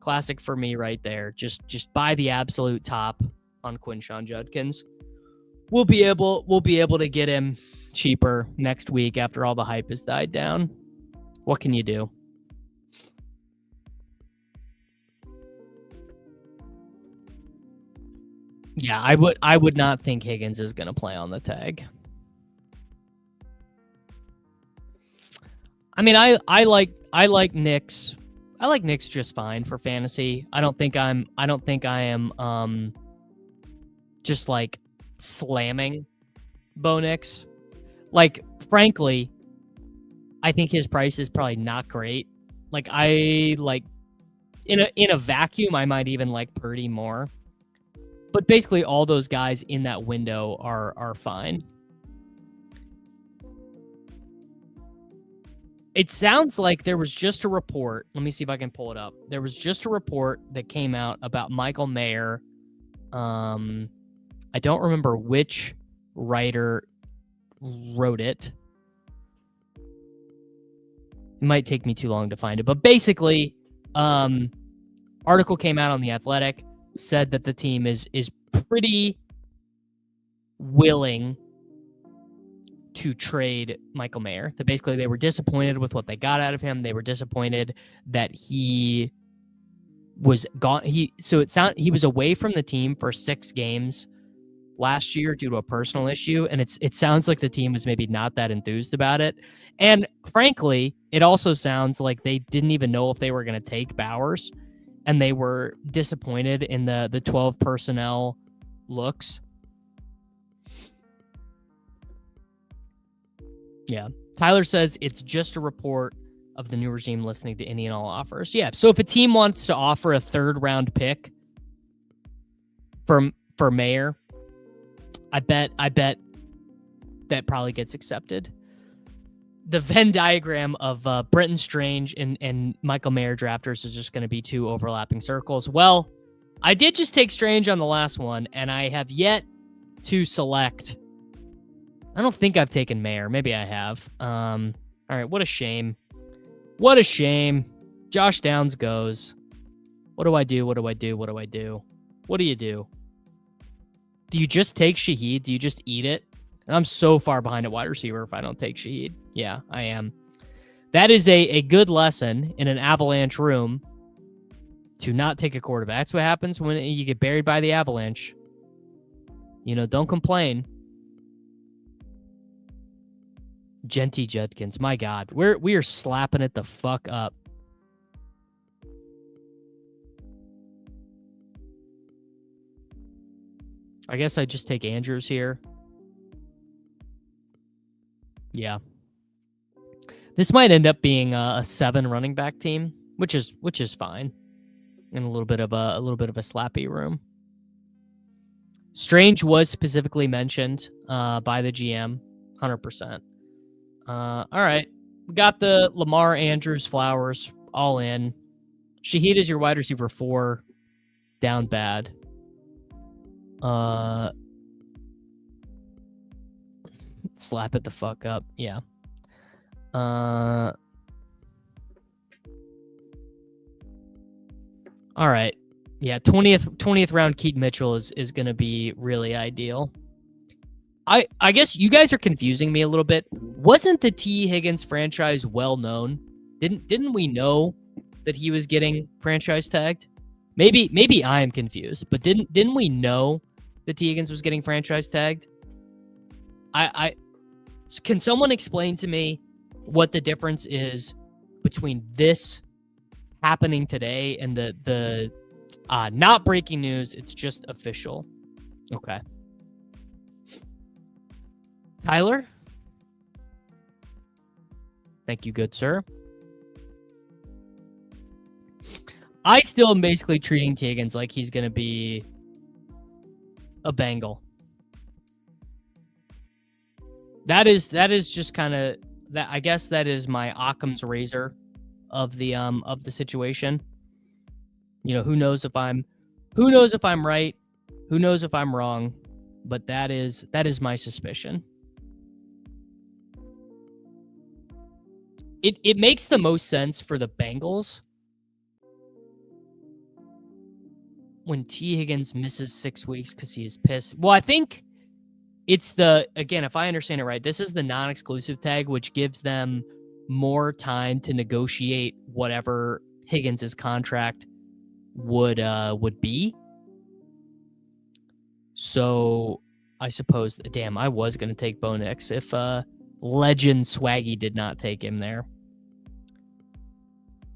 Classic for me right there. Just buy the absolute top on Quinshon Judkins. We'll be able to get him cheaper next week after all the hype has died down. What can you do? Yeah, I would not think Higgins is going to play on the tag. I mean, I like Knicks. I like Knicks just fine for fantasy. I don't think I am just like slamming Bo Nix. Like, frankly, I think his price is probably not great. Like, I like in a vacuum, I might even like Purdy more. But basically, all those guys in that window are fine. It sounds like there was just a report. Let me see if I can pull it up. There was just a report that came out about Michael Mayer. I don't remember which writer wrote it. It might take me too long to find it. But basically, article came out on The Athletic, said that the team is pretty willing to trade Michael Mayer. That basically they were disappointed with what they got out of him. They were disappointed that he was gone. He was away from the team for 6 games last year due to a personal issue, and it sounds like the team was maybe not that enthused about it. And frankly, it also sounds like they didn't even know if they were going to take Bowers, and they were disappointed in the 12 personnel looks. Yeah. Tyler says it's just a report of the new regime listening to any and all offers. Yeah. So if a team wants to offer a 3rd round pick for Mayer, I bet that probably gets accepted. The Venn diagram of Brenton Strange and Michael Mayer drafters is just going to be 2 overlapping circles. Well, I did just take Strange on the last one, and I have yet to select. I don't think I've taken Mayer. Maybe I have. All right, what a shame. What a shame. Josh Downs goes. What do I do? What do I do? What do I do? What do you do? Do you just take Shaheed? Do you just eat it? I'm so far behind at wide receiver if I don't take Shaheed. Yeah, I am. That is a good lesson in an avalanche room to not take a quarterback. That's what happens when you get buried by the avalanche. You know, don't complain. Genty Judkins, my God, we are slapping it the fuck up. I guess I just take Andrews here. Yeah, this might end up being a 7 running back team, which is fine, in a little bit of a slappy room. Strange was specifically mentioned by the GM, 100%. All right, we got the Lamar, Andrews, Flowers all in. Shaheed is your wide receiver 4, down bad. Slap it the fuck up. Yeah. All right. Yeah, 20th round Keaton Mitchell is going to be really ideal. I guess you guys are confusing me a little bit. Wasn't the T. Higgins franchise well known? Didn't we know that he was getting franchise tagged? Maybe I am confused, but didn't we know that T. Higgins was getting franchise tagged? Can someone explain to me what the difference is between this happening today and the not breaking news? It's just official. Okay. Tyler? Thank you, good sir. I still am basically treating T. Higgins like he's going to be a Bengal. That is just kind of that. I guess that is my Occam's razor of the situation. You know, who knows if I'm right, who knows if I'm wrong, but that is my suspicion. It makes the most sense for the Bengals when T. Higgins misses 6 weeks because he is pissed. Well, I think it's again, if I understand it right, this is the non-exclusive tag, which gives them more time to negotiate whatever Higgins' contract would be. So I suppose, damn, I was going to take Bo Nix if legend Swaggy did not take him there.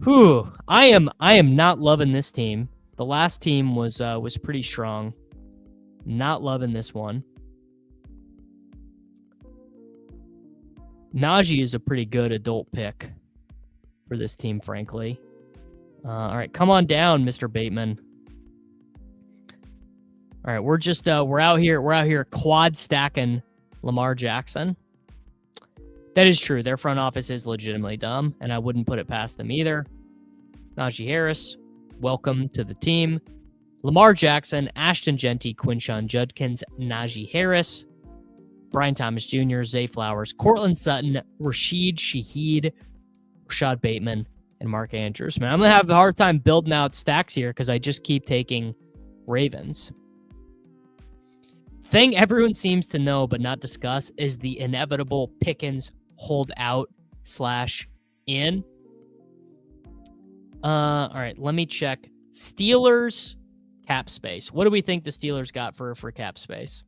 Whew, I am not loving this team. The last team was pretty strong. Not loving this one. Najee is a pretty good adult pick for this team, frankly. All right, come on down, Mr. Bateman. All right, we're just we're out here quad stacking Lamar Jackson. That is true. Their front office is legitimately dumb, and I wouldn't put it past them either. Najee Harris, welcome to the team. Lamar Jackson, Ashton Genty, Quinshon Judkins, Najee Harris, Brian Thomas Jr., Zay Flowers, Cortland Sutton, Rashid Shaheed, Rashad Bateman, and Mark Andrews. Man, I'm going to have a hard time building out stacks here because I just keep taking Ravens. Thing everyone seems to know but not discuss is the inevitable Pickens holdout /in. All right, let me check. Steelers cap space. What do we think the Steelers got for cap space?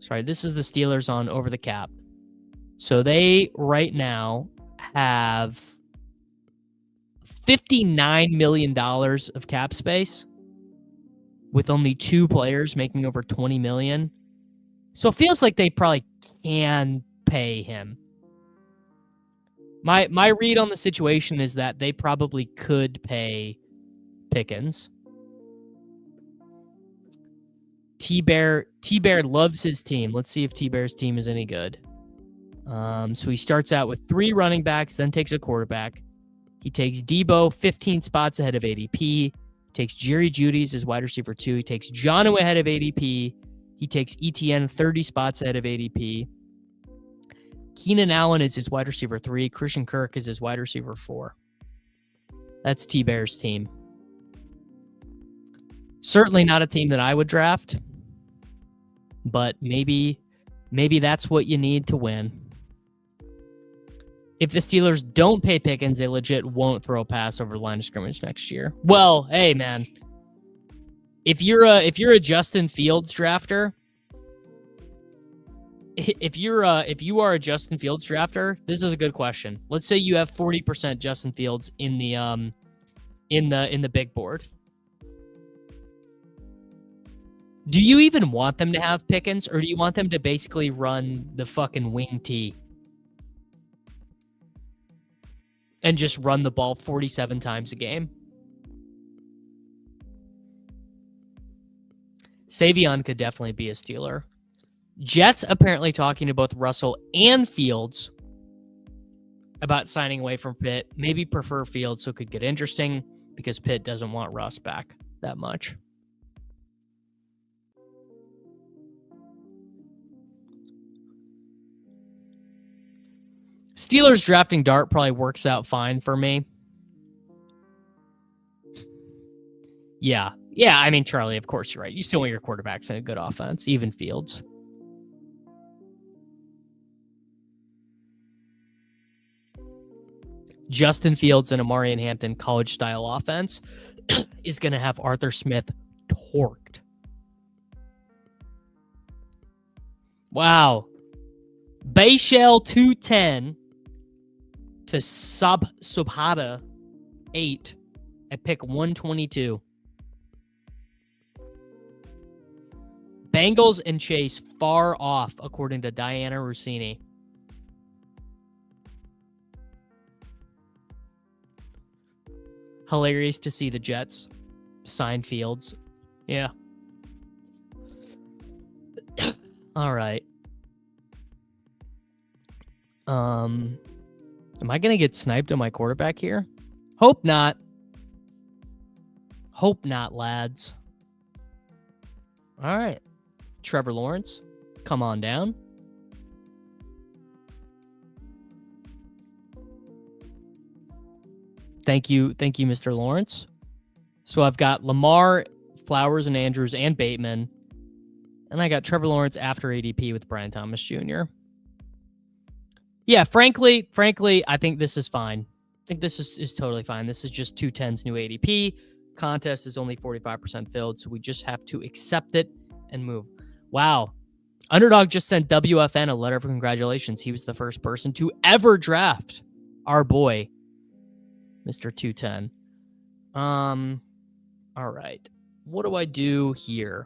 Sorry, this is the Steelers on over the cap. So they right now have $59 million of cap space with only 2 players making over $20 million. So it feels like they probably can pay him. My read on the situation is that they probably could pay Pickens. T-Bear loves his team. Let's see if T-Bear's team is any good. So he starts out with 3 running backs, then takes a quarterback. He takes Debo 15 spots ahead of ADP. He takes Jerry Jeudy as his wide receiver 2. He takes Jonnu ahead of ADP. He takes ETN 30 spots ahead of ADP. Keenan Allen is his wide receiver 3. Christian Kirk is his wide receiver 4. That's T-Bear's team. Certainly not a team that I would draft, but maybe that's what you need to win. If the Steelers don't pay Pickens, they legit won't throw a pass over the line of scrimmage next year. Well, hey man, if you're a Justin Fields drafter, if you are a Justin Fields drafter, this is a good question. Let's say you have 40% Justin Fields in the big board. Do you even want them to have Pickens, or do you want them to basically run the fucking wing T and just run the ball 47 times a game? Savion could definitely be a Steeler. Jets apparently talking to both Russell and Fields about signing away from Pitt. Maybe prefer Fields, so it could get interesting because Pitt doesn't want Russ back that much. Steelers drafting Dart probably works out fine for me Yeah. Yeah, I mean, Charlie, of course you're right. You still want your quarterbacks in a good offense, even Fields. Justin Fields and Amari and Hampton college-style offense is going to have Arthur Smith torqued. Wow. Bayshell 210 to Subhata 8 at pick 122. Bengals and Chase far off, according to Diana Rossini. Hilarious to see the Jets sign Fields. Yeah. All right. Am I going to get sniped on my quarterback here? Hope not. Hope not, lads. All right. Trevor Lawrence, come on down. Thank you, Mr. Lawrence. So I've got Lamar, Flowers, and Andrews, and Bateman. And I got Trevor Lawrence after ADP with Brian Thomas Jr. Yeah, frankly, I think this is fine. I think this is totally fine. This is just 210's new ADP. Contest is only 45% filled, so we just have to accept it and move. Wow. Underdog just sent WFN a letter of congratulations. He was the first person to ever draft our boy, Mr. 210. All right. What do I do here?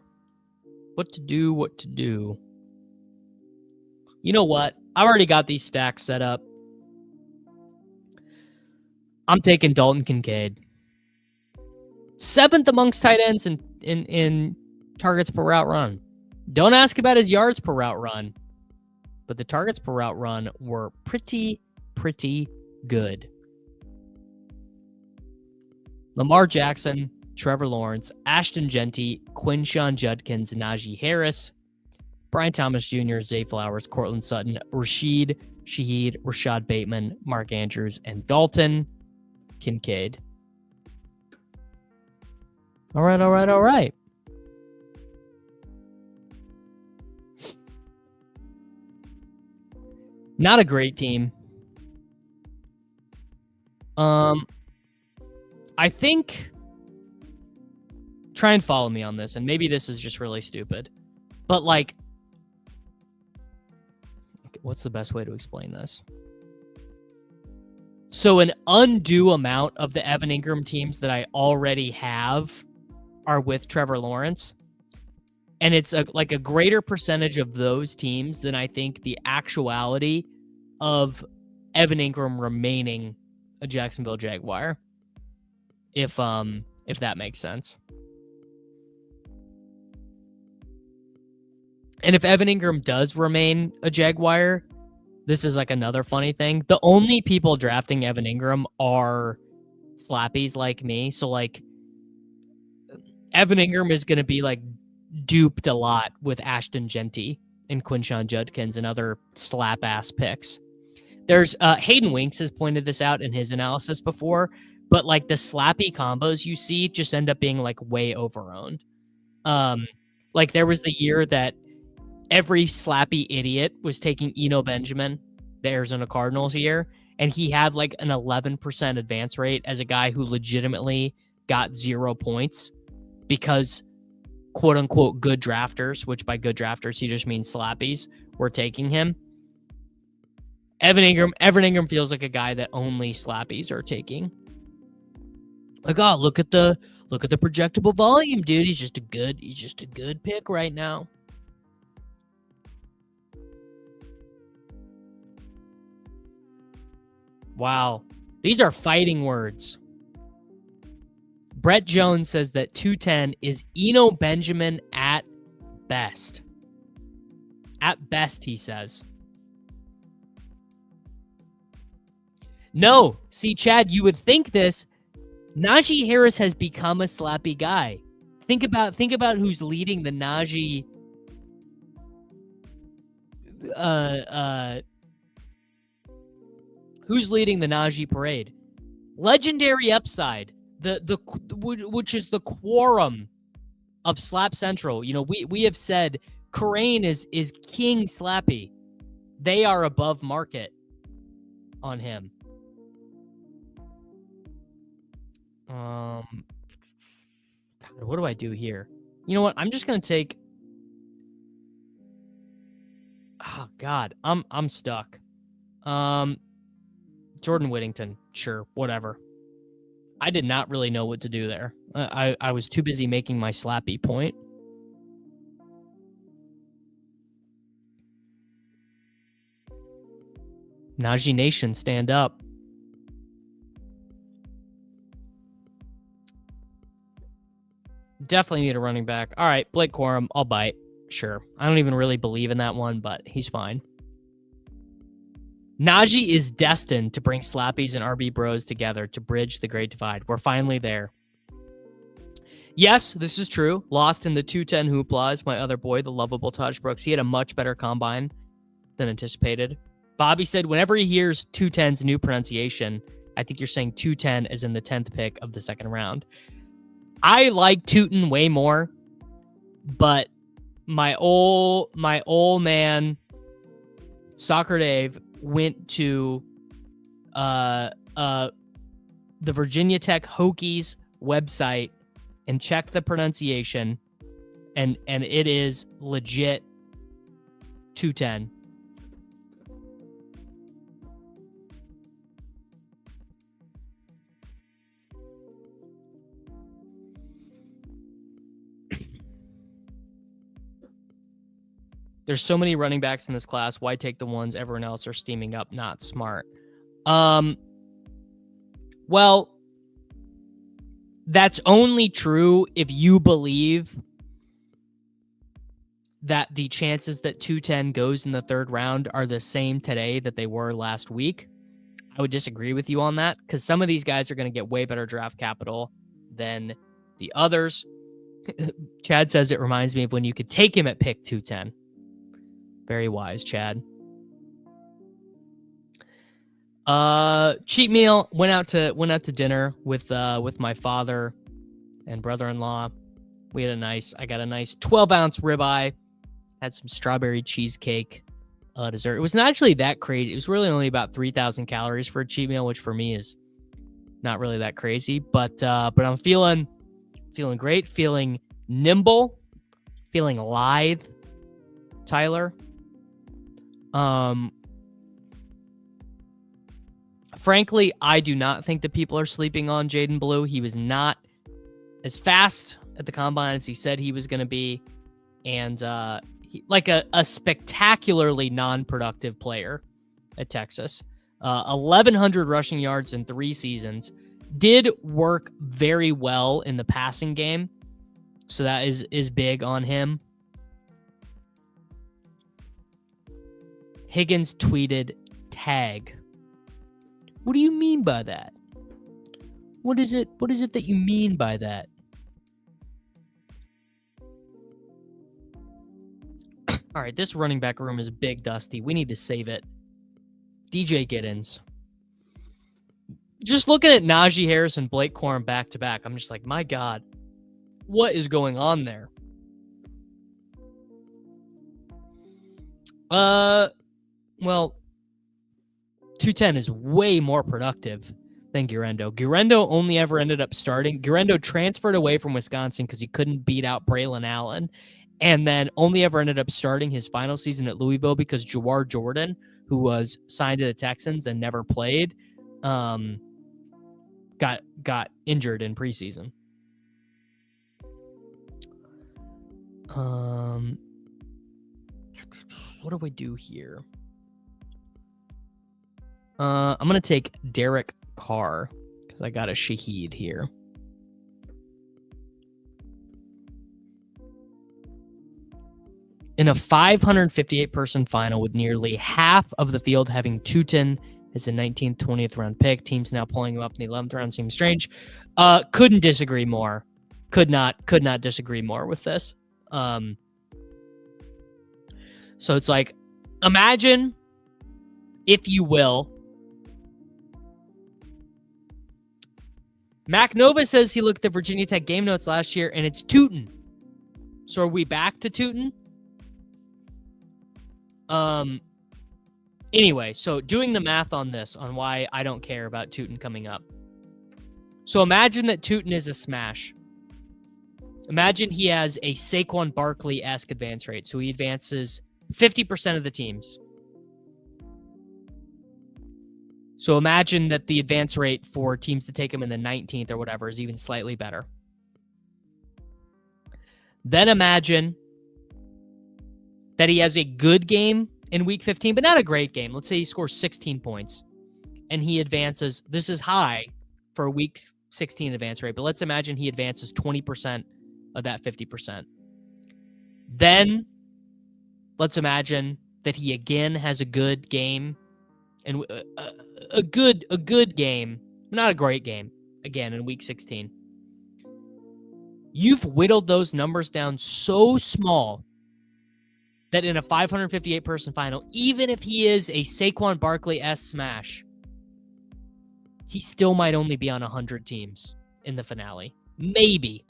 What to do? You know what? I've already got these stacks set up. I'm taking Dalton Kincaid. 7th amongst tight ends in targets per route run. Don't ask about his yards per route run, but the targets per route run were pretty good. Lamar Jackson, Trevor Lawrence, Ashton Genty, Quinshawn Judkins, Najee Harris, Brian Thomas Jr., Zay Flowers, Cortland Sutton, Rashid Shaheed, Rashad Bateman, Mark Andrews, and Dalton Kincaid. All right. Not a great team. I think, try and follow me on this, and maybe this is just really stupid, but like, what's the best way to explain this? So an undue amount of the Evan Ingram teams that I already have are with Trevor Lawrence. And it's a greater percentage of those teams than I think the actuality of Evan Ingram remaining a Jacksonville Jaguar. If that makes sense. And if Evan Ingram does remain a Jaguar, this is like another funny thing. The only people drafting Evan Ingram are slappies like me. So like Evan Ingram is going to be like duped a lot with Ashton Genty and Quinshawn Judkins and other slap ass picks. There's Hayden Winks has pointed this out in his analysis before, but like the slappy combos you see just end up being like way overowned. Like there was the year that every slappy idiot was taking Eno Benjamin, the Arizona Cardinals year, and he had like an 11% advance rate as a guy who legitimately got 0 points because quote unquote good drafters, which by good drafters he just means slappies, were taking him. Evan Ingram feels like a guy that only slappies are taking. Like, oh, look at the projectable volume, dude. He's just a good pick right now. Wow. These are fighting words. Brett Jones says that 210 is Eno Benjamin at best. At best, he says. No. See, Chad, you would think this. Najee Harris has become a slappy guy. Think about who's leading the Najee who's leading the Najee parade. Legendary upside. which is the quorum of Slap Central. You know, we have said Crane is King Slappy. They are above market on him. God, what do I do here? You know what? I'm just gonna take. Oh God, I'm stuck. Jordan Whittington, sure, whatever. I did not really know what to do there. I was too busy making my Slappy point. Najee Nation, stand up. Definitely need a running back. All right, Blake Corum, I'll bite. Sure. I don't even really believe in that one, but he's fine. Najee is destined to bring Slappies and RB Bros together to bridge the great divide. We're finally there. Yes, this is true. Lost in the 210 hoopla is my other boy, the lovable Taj Brooks. He had a much better combine than anticipated. Bobby said whenever he hears 210's new pronunciation, I think you're saying 210 as in the 10th pick of the second round. I like Tootin way more, but my old man, Soccer Dave, went to the Virginia Tech Hokies website and checked the pronunciation, and it is legit 210. There's so many running backs in this class. Why take the ones everyone else are steaming up? Not smart. Well, that's only true if you believe that the chances that 210 goes in the third round are the same today that they were last week. I would disagree with you on that because some of these guys are going to get way better draft capital than the others. Chad says it reminds me of when you could take him at pick 210. Very wise, Chad. Cheat meal. Went out to dinner with my father and brother-in-law. I got a nice 12-ounce ribeye. Had some strawberry cheesecake dessert. It was not actually that crazy. It was really only about 3,000 calories for a cheat meal, which for me is not really that crazy. But I'm feeling great, feeling nimble, feeling lithe. Tyler. Frankly, I do not think that people are sleeping on Jaden Blue. He was not as fast at the combine as he said he was going to be, and like a spectacularly non-productive player at Texas. 1,100 rushing yards in 3 seasons. Did work very well in the passing game, so that is big on him. Higgins tweeted, tag. What do you mean by that? What is it that you mean by that? All right, this running back room is big, Dusty. We need to save it. DJ Giddens. Just looking at Najee Harris and Blake Corum back to back, I'm just like, my God, what is going on there? Well, 210 is way more productive than Guerendo. Guerendo only ever ended up starting. Guerendo transferred away from Wisconsin because he couldn't beat out Braylon Allen, and then only ever ended up starting his final season at Louisville because Jawar Jordan, who was signed to the Texans and never played, got injured in preseason. What do we do here? I'm going to take Derek Carr because I got a Shaheed here. In a 558-person final with nearly half of the field having Tootin as a 19th, 20th round pick, teams now pulling him up in the 11th round seems strange. Couldn't disagree more. Could not disagree more with this. So it's like, imagine, if you will, Mac Nova says he looked at Virginia Tech game notes last year, and it's tootin'. So are we back to tootin'? Anyway, so doing the math on this, on why I don't care about Tootin coming up. So imagine that Tootin is a smash. Imagine he has a Saquon Barkley-esque advance rate. So he advances 50% of the teams. So imagine that the advance rate for teams to take him in the 19th or whatever is even slightly better. Then imagine that he has a good game in week 15, but not a great game. Let's say he scores 16 points and he advances. This is high for a week 16 advance rate, but let's imagine he advances 20% of that 50%. Then let's imagine that he again has a good game and a good game, not a great game, again in week 16. You've whittled those numbers down so small that in a 558-person final, even if he is a Saquon Barkley-esque smash, he still might only be on 100 teams in the finale. Maybe.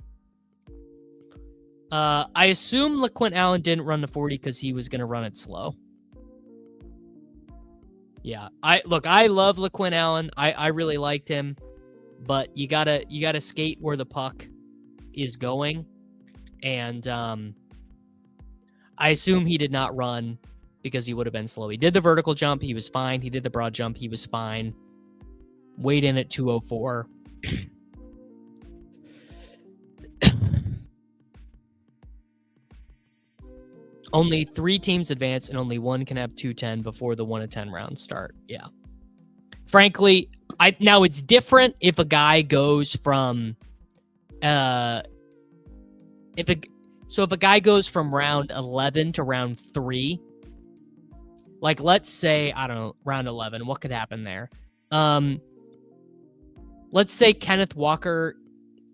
I assume LaQuint Allen didn't run the 40 because he was going to run it slow. Yeah, I love LaQuint Allen. I really liked him, but you gotta skate where the puck is going, and I assume he did not run because he would have been slow. He did the vertical jump, he was fine. He did the broad jump, he was fine. Weighed in at 204. Only 3 teams advance, and only one can have 210 before the 1-10 rounds start. Yeah. Frankly, now it's different if a guy goes from if a guy goes from round 11 to round 3, like let's say, I don't know, round 11, what could happen there? Let's say Kenneth Walker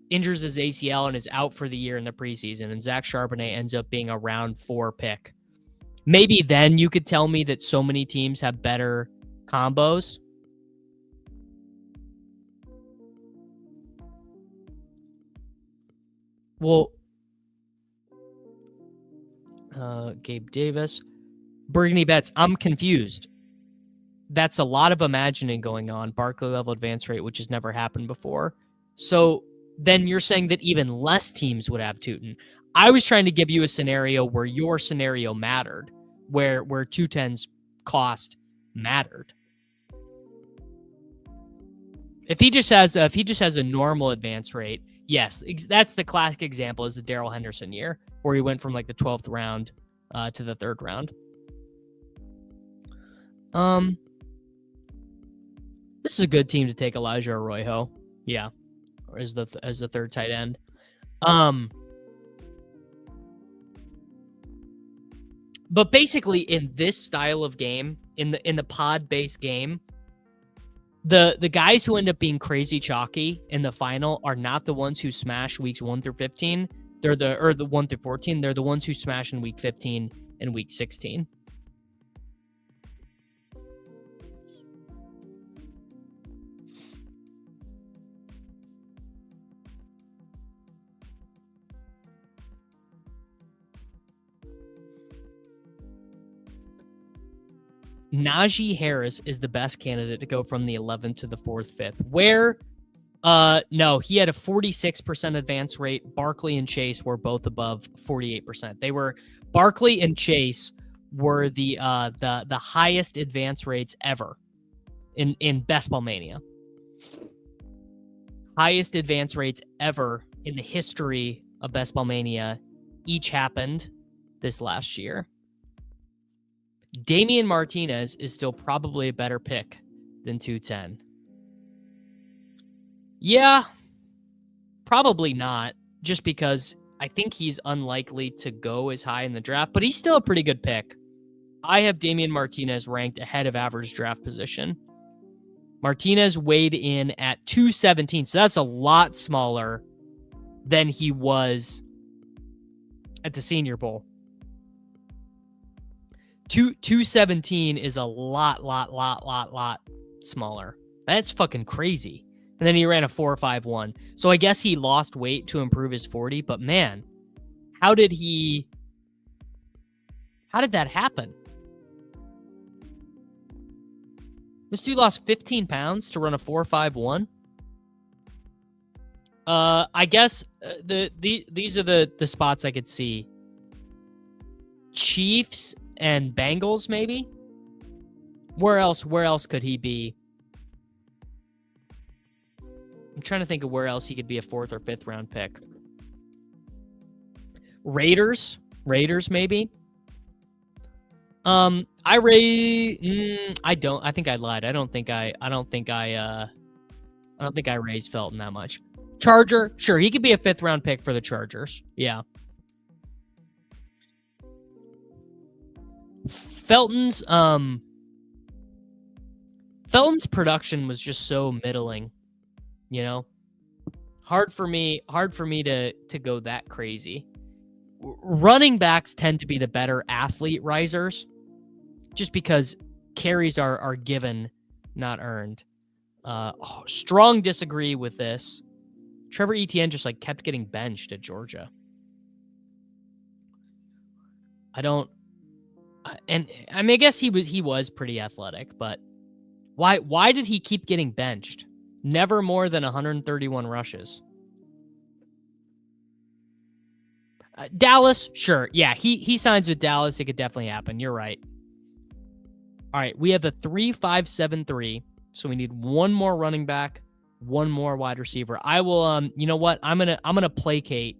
injures his ACL and is out for the year in the preseason, and Zach Charbonnet ends up being a round 4 pick. Maybe then you could tell me that so many teams have better combos. Well, Gabe Davis, Burgundy Bets, I'm confused. That's a lot of imagining going on. Barkley level advance rate, which has never happened before. So then you're saying that even less teams would have Tootin. I was trying to give you a scenario where your scenario mattered, where 210's cost mattered. If he just has a normal advance rate, yes, that's the classic example, is the Darrell Henderson year, where he went from like the 12th round to the 3rd round. This is a good team to take Elijah Arroyo. Yeah. As the 3rd tight end. But basically in this style of game, in the pod-based game, the guys who end up being crazy chalky in the final are not the ones who smash weeks 1 through 15. They're the 1 through 14. They're the ones who smash in week 15 and week 16. Najee Harris is the best candidate to go from the 11th to the 4th, 5th. Where? No, he had a 46% advance rate. Barkley and Chase were both above 48%. Barkley and Chase were the highest advance rates ever in Best Ball Mania. Highest advance rates ever in the history of Best Ball Mania. Each happened this last year. Damian Martinez is still probably a better pick than 210. Yeah, probably not, just because I think he's unlikely to go as high in the draft, but he's still a pretty good pick. I have Damian Martinez ranked ahead of average draft position. Martinez weighed in at 217, so that's a lot smaller than he was at the Senior Bowl. 217 is a lot smaller. That's fucking crazy. And then he ran a 4.51. So I guess he lost weight to improve his 40, but man, how did that happen? This dude lost 15 pounds to run a 4.51. I guess these are the spots I could see. Chiefs and Bengals, maybe. Where else could he be? I'm trying to think of where else he could be a 4th or 5th round pick. Raiders, maybe. I think I lied. I don't think I raised Felton that much. Charger, sure, he could be a 5th round pick for the Chargers. Yeah. Felton's production was just so middling, you know? Hard for me to go that crazy. Running backs tend to be the better athlete risers just because carries are given, not earned. Strong disagree with this. Trevor Etienne just kept getting benched at Georgia. I guess he was pretty athletic, but why did he keep getting benched? Never more than 131 rushes. Dallas, sure. Yeah, he signs with Dallas. It could definitely happen. You're right. All right, we have a 3-5-7-3, so we need one more running back, one more wide receiver. I will you know what? I'm going to placate.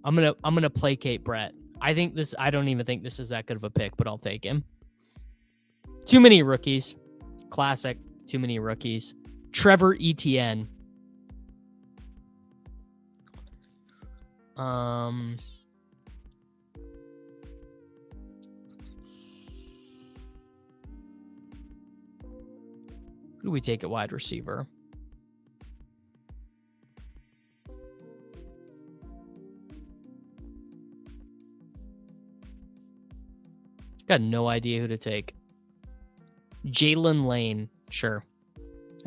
I'm going to placate Brett. I don't even think this is that good of a pick, but I'll take him. Too many rookies. Classic. Too many rookies. Trevor Etienne. Who do we take at wide receiver? Got no idea who to take. Jalen Lane. Sure.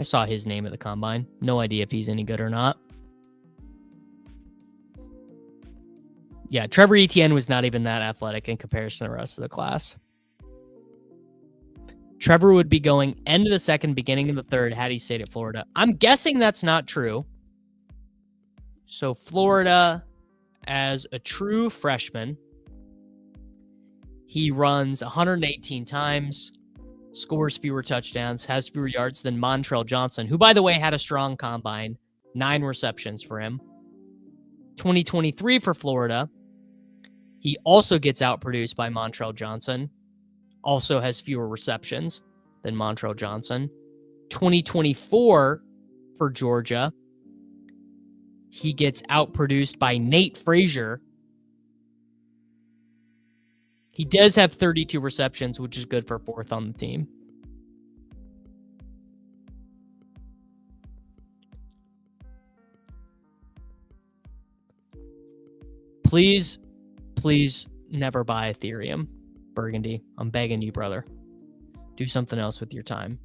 I saw his name at the combine. No idea if he's any good or not. Yeah, Trevor Etienne was not even that athletic in comparison to the rest of the class. Trevor would be going end of the second, beginning of the third had he stayed at Florida. I'm guessing that's not true. So Florida, as a true freshman, he runs 118 times, scores fewer touchdowns, has fewer yards than Montrell Johnson, who, by the way, had a strong combine, 9 receptions for him. 2023 for Florida, he also gets outproduced by Montrell Johnson, also has fewer receptions than Montrell Johnson. 2024 for Georgia, he gets outproduced by Nate Frazier. He does have 32 receptions, which is good for 4th on the team. Please never buy Ethereum, Burgundy. I'm begging you, brother. Do something else with your time.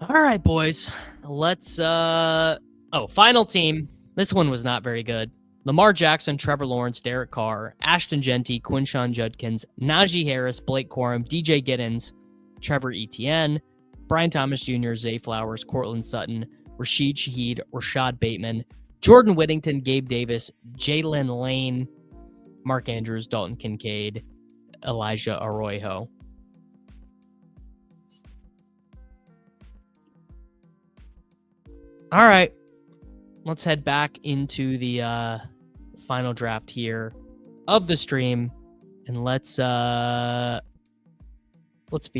All right, boys. Let's final team. This one was not very good. Lamar Jackson, Trevor Lawrence, Derek Carr, Ashton Genty, Quinshawn Judkins, Najee Harris, Blake Corum, DJ Giddens, Trevor Etienne, Brian Thomas Jr., Zay Flowers, Cortland Sutton, Rashid Shaheed, Rashad Bateman, Jordan Whittington, Gabe Davis, Jalen Lane, Mark Andrews, Dalton Kincaid, Elijah Arroyo. All right. Let's head back into the final draft here of the stream, and let's feed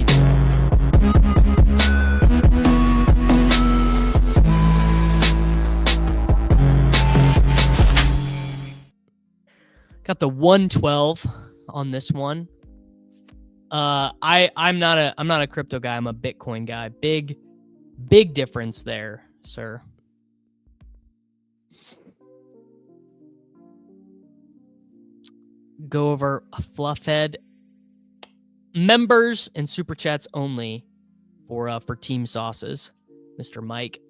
it. Got the 112 on this one. I'm not a crypto guy. I'm a Bitcoin guy. Big difference there, sir. Go over Fluffhead. members and super chats only for team sauces, Mr. Mike.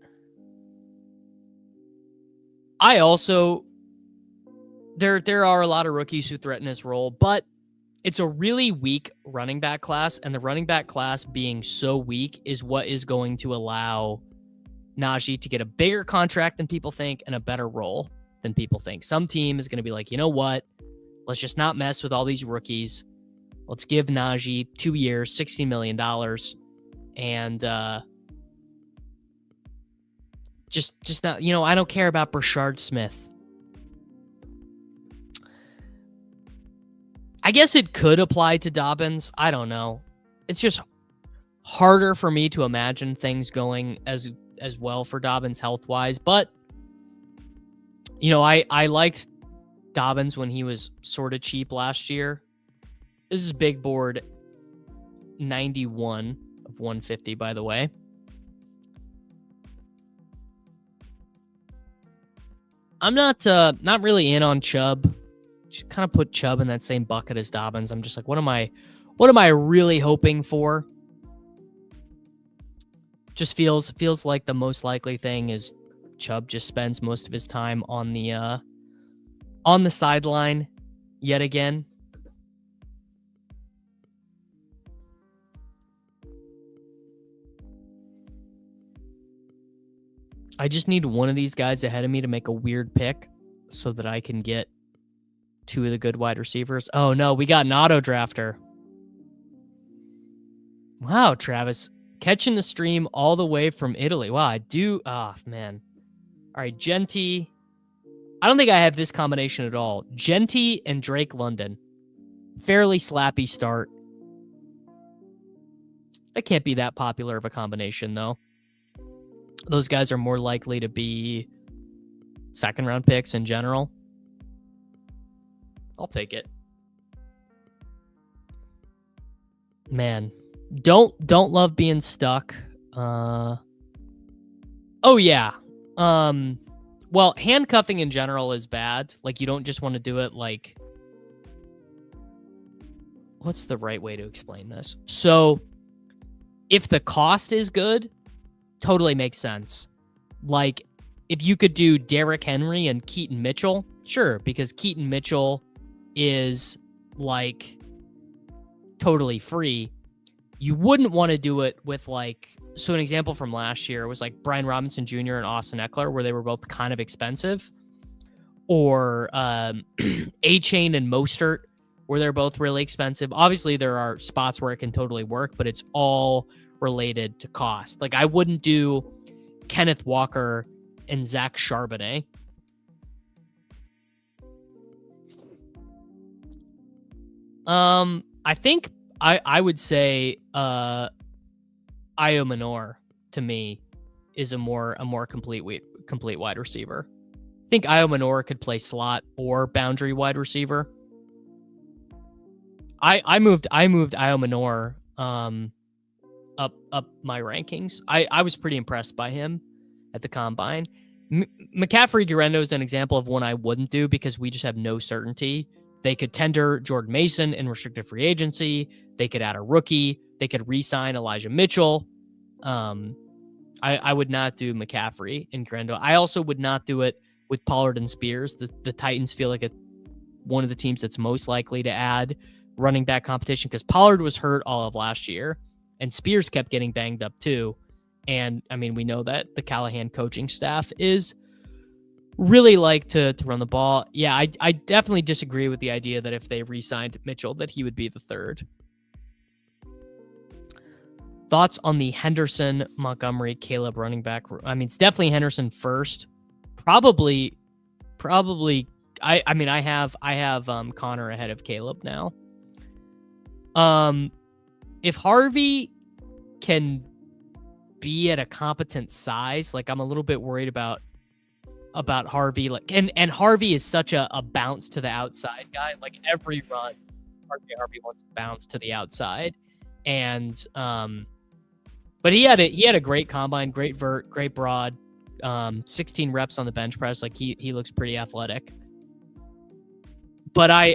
I also there are a lot of rookies who threaten his role, but it's a really weak running back class, and the running back class being so weak is what is going to allow Najee to get a bigger contract than people think and a better role than people think. Some team is going to be like, you know what? Let's just not mess with all these rookies. Let's give Najee 2 years, $60 million, and just not, I don't care about Brashard Smith. I guess it could apply to Dobbins. I don't know. It's just harder for me to imagine things going as well for Dobbins health-wise. But, I liked Dobbins when he was sort of cheap last year. This is big board 91 of 150, by the way. I'm not really in on Chubb. Just kind of put Chubb in that same bucket as Dobbins. I'm just like, what am I really hoping for? Just feels like the most likely thing is Chubb just spends most of his time on the sideline yet again. I just need one of these guys ahead of me to make a weird pick so that I can get 2 of the good wide receivers. Oh no, we got an auto drafter. Wow, Travis. Catching the stream all the way from Italy. Wow, I do. Oh, man. All right, Genti. I don't think I have this combination at all. Genti and Drake London. Fairly slappy start. That can't be that popular of a combination, though. Those guys are more likely to be second-round picks in general. I'll take it. Man, don't love being stuck. Oh yeah. Well, handcuffing in general is bad. Like, you don't just want to do it like, what's the right way to explain this? So if the cost is good, totally makes sense. Like, if you could do Derrick Henry and Keaton Mitchell, sure, because Keaton Mitchell is like totally free. You wouldn't want to do it with like, so an example from last year was like Brian Robinson Jr. and Austin Eckler, where they were both kind of expensive, or A-Chain and Mostert, where they're both really expensive. Obviously, there are spots where it can totally work, but it's all related to cost. Like, I wouldn't do Kenneth Walker and Zach Charbonnet. I think I would say Io Manor to me is a more complete wide receiver. I think Io Manor could play slot or boundary wide receiver. I moved Io Manor up my rankings. I was pretty impressed by him at the combine. McCaffrey Guerrero is an example of one I wouldn't do because we just have no certainty. They could tender Jordan Mason in restricted free agency. They could add a rookie. They could re-sign Elijah Mitchell. I would not do McCaffrey and Guerrero. I also would not do it with Pollard and Spears. The Titans feel like one of the teams that's most likely to add running back competition because Pollard was hurt all of last year and Spears kept getting banged up too. And I mean, we know that the Callahan coaching staff is really like to run the ball. Yeah, I definitely disagree with the idea that if they re-signed Mitchell, that he would be the third. Thoughts on the Henderson, Montgomery, Caleb running back? I mean, it's definitely Henderson first. Probably. I have Connor ahead of Caleb now. If Harvey can be at a competent size, like I'm a little bit worried about Harvey. Like, and Harvey is such a bounce to the outside guy. Like every run, Harvey wants to bounce to the outside, and but he had a great combine, great vert, great broad, 16 reps on the bench press. Like he looks pretty athletic. But I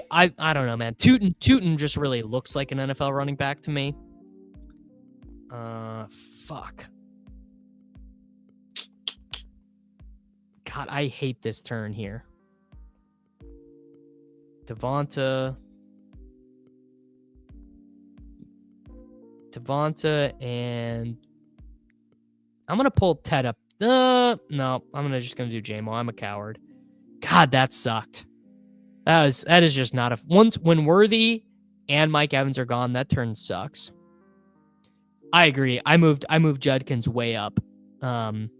don't know, man. Tootin just really looks like an NFL running back to me. Fuck. God, I hate this turn here. Devonta and I'm gonna pull Ted up. No, I'm just gonna do JMO. I'm a coward. God, that sucked. That is just not a when Worthy and Mike Evans are gone, that turn sucks. I agree. I moved Judkins way up in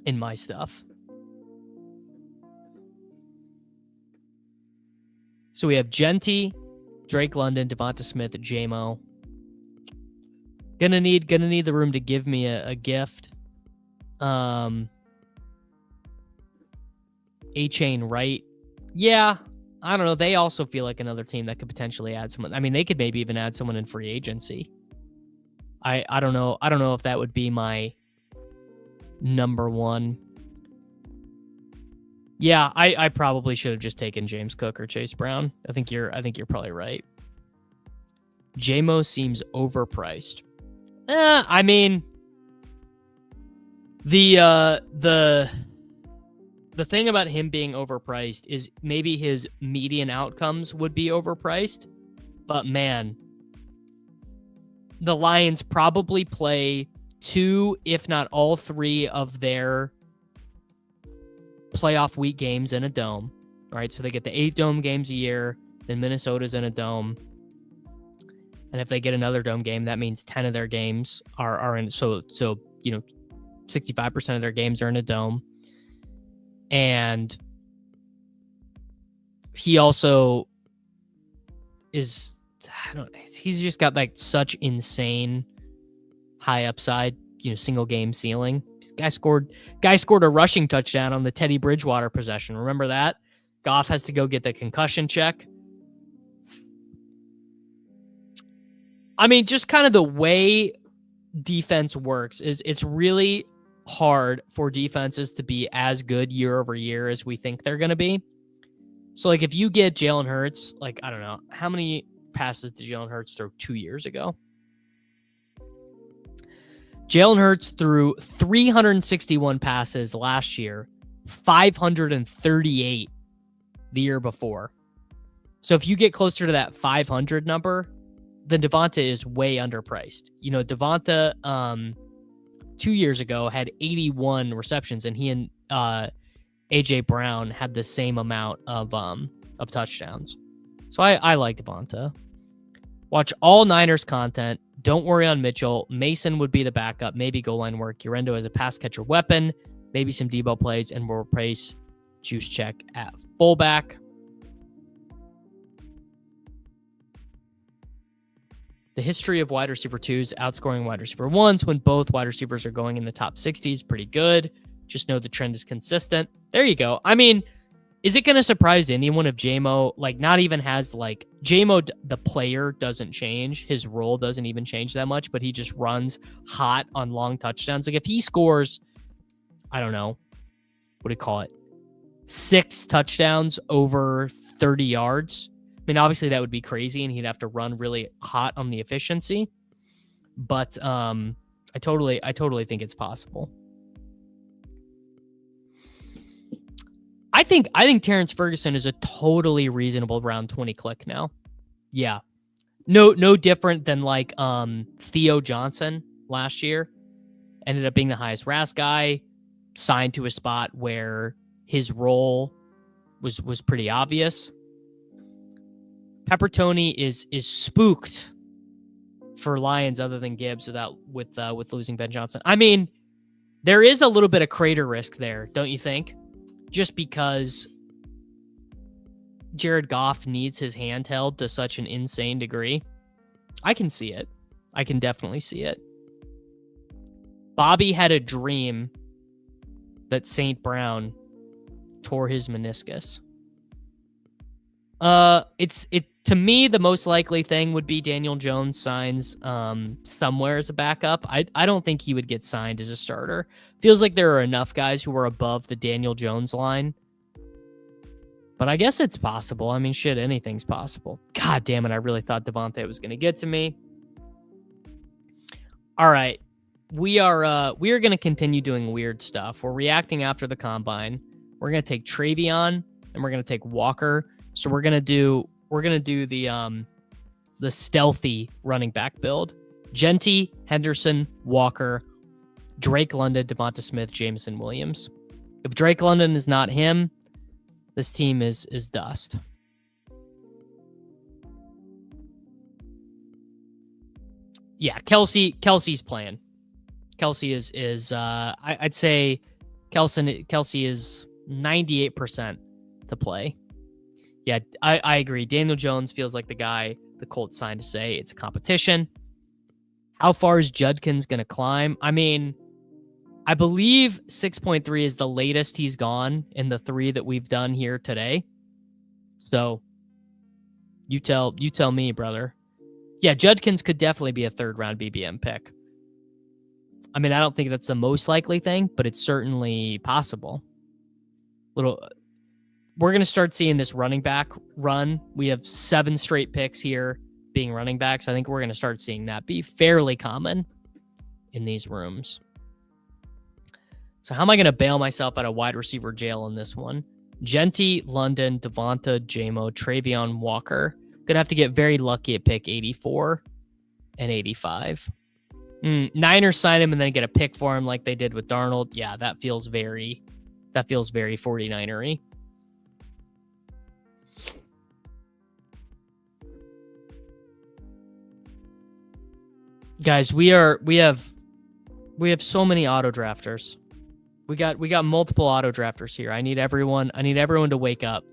my stuff. So we have Genty, Drake London, Devonta Smith, JMO. Gonna need the room to give me a gift. A-Chain Wright. Yeah, I don't know. They also feel like another team that could potentially add someone. I mean, they could maybe even add someone in free agency. I don't know. I don't know if that would be my number one. Yeah, I probably should have just taken James Cook or Chase Brown. I think you're probably right. JMO seems overpriced. I mean, the thing about him being overpriced is maybe his median outcomes would be overpriced, but man, the Lions probably play 2, if not all 3 of their playoff week games in a dome. All right, so they get the 8 dome games a year, then Minnesota's in a dome. And if they get another dome game, that means 10 of their games are in. So 65% of their games are in a dome. And he also is, he's just got like such insane high upside, single game ceiling. This guy scored a rushing touchdown on the Teddy Bridgewater possession. Remember that? Goff has to go get the concussion check. I mean, just kind of the way defense works is it's really hard for defenses to be as good year over year as we think they're going to be. So, like, if you get Jalen Hurts, like, I don't know, how many passes did Jalen Hurts throw 2 years ago? Jalen Hurts threw 361 passes last year, 538 the year before. So if you get closer to that 500 number, then Devonta is way underpriced. Devonta 2 years ago had 81 receptions, and he and AJ Brown had the same amount of touchdowns. So I like Devonta. Watch all Niners content. Don't worry on Mitchell. Mason would be the backup. Maybe goal line work. Urendo as a pass catcher weapon. Maybe some Debo plays, and we'll replace Juszczyk at fullback. The history of wide receiver 2s outscoring wide receiver 1s when both wide receivers are going in the top 60s. Pretty good. Just know the trend is consistent. There you go. I mean, is it going to surprise anyone if JMO, not even has, JMO, the player doesn't change. His role doesn't even change that much, but he just runs hot on long touchdowns. If he scores, I don't know, what do you call it? 6 touchdowns over 30 yards. I mean, obviously that would be crazy, and he'd have to run really hot on the efficiency. But I totally think it's possible. I think Terrence Ferguson is a totally reasonable round 20 click now. Yeah, no different than Theo Johnson last year. Ended up being the highest RAS guy, signed to a spot where his role was pretty obvious. Pepper Tony is spooked for Lions other than Gibbs with losing Ben Johnson. I mean, there is a little bit of crater risk there, don't you think? Just because Jared Goff needs his hand held to such an insane degree. I can see it. I can definitely see it. Bobby had a dream that St. Brown tore his meniscus. To me, the most likely thing would be Daniel Jones signs somewhere as a backup. I don't think he would get signed as a starter. Feels like there are enough guys who are above the Daniel Jones line But I guess it's possible. I mean, shit, anything's possible. God damn it. I really thought Devontae was going to get to me. All right. We are going to continue doing weird stuff. We're reacting after the combine. We're going to take Travion and we're going to take Walker. So we're going to do the stealthy running back build. Genty, Henderson, Walker, Drake London, Devonta Smith, Jameson Williams. If Drake London is not him, this team is dust. Yeah, Kelsey's playing. Kelsey is I'd say Kelsey is 98% to play. Yeah, I agree. Daniel Jones feels like the guy the Colts signed to say it's a competition. How far is Judkins going to climb? I mean, I believe 6.3 is the latest he's gone in the 3 that we've done here today. So you tell me, brother. Yeah, Judkins could definitely be a 3rd round BBM pick. I mean, I don't think that's the most likely thing, but it's certainly possible. We're going to start seeing this running back run. We have 7 straight picks here being running backs. I think we're going to start seeing that be fairly common in these rooms. So how am I going to bail myself out of wide receiver jail in this one? Genty, London, Devonta, Jamo, Travion, Walker. Going to have to get very lucky at pick 84 and 85. Niners sign him and then get a pick for him like they did with Darnold. Yeah, that feels very 49er-y. Guys, we have so many auto drafters. We got multiple auto drafters here. I need everyone to wake up.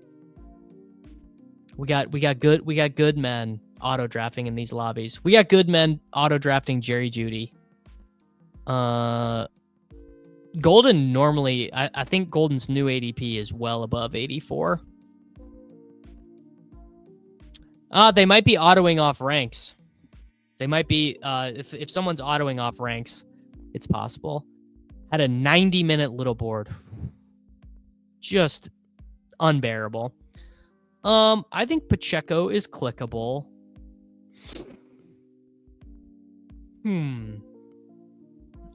We got good men auto drafting in these lobbies. We got good men auto drafting Jerry Jeudy. Golden normally, I think Golden's new ADP is well above 84. They might be autoing off ranks. They might be, if someone's autoing off ranks, it's possible. Had a 90-minute little board. Just unbearable. I think Pacheco is clickable.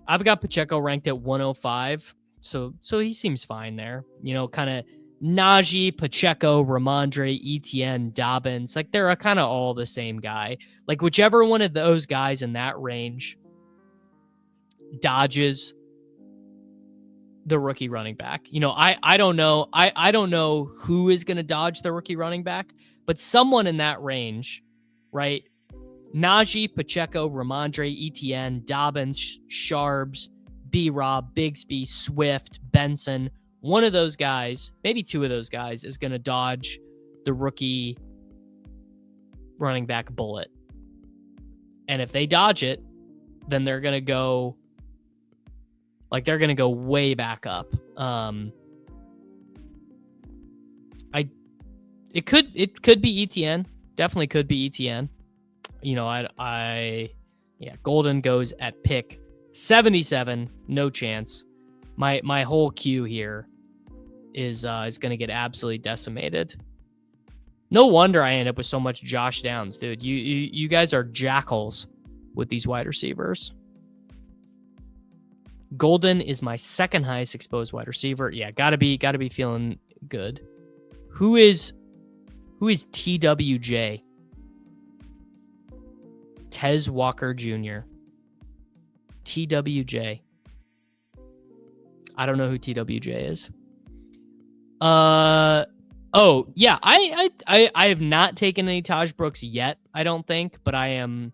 I've got Pacheco ranked at 105, so he seems fine there. You know, kind of Najee, Pacheco, Ramondre, Etienne, Dobbins. Like, they're kind of all the same guy. Like, whichever one of those guys in that range dodges the rookie running back. You know, I don't know. I don't know who is going to dodge the rookie running back, but someone in that range, right? Najee, Pacheco, Ramondre, Etienne, Dobbins, Sharbs, B-Rob, Bigsby, Swift, Benson. One of those guys, maybe 2 of those guys, is going to dodge the rookie running back bullet. And if they dodge it, then they're going to go, like, they're going to go way back up. It could be Etienne. Definitely could be Etienne. You know, Golden goes at pick 77. No chance. My whole queue here is going to get absolutely decimated. No wonder I end up with so much Josh Downs, dude. You guys are jackals with these wide receivers. Golden is my 2nd highest exposed wide receiver. Yeah, gotta be feeling good. Who is TWJ? Tez Walker Jr. TWJ. I don't know who TWJ is. Oh yeah, I have not taken any Taj Brooks yet, I don't think, but I am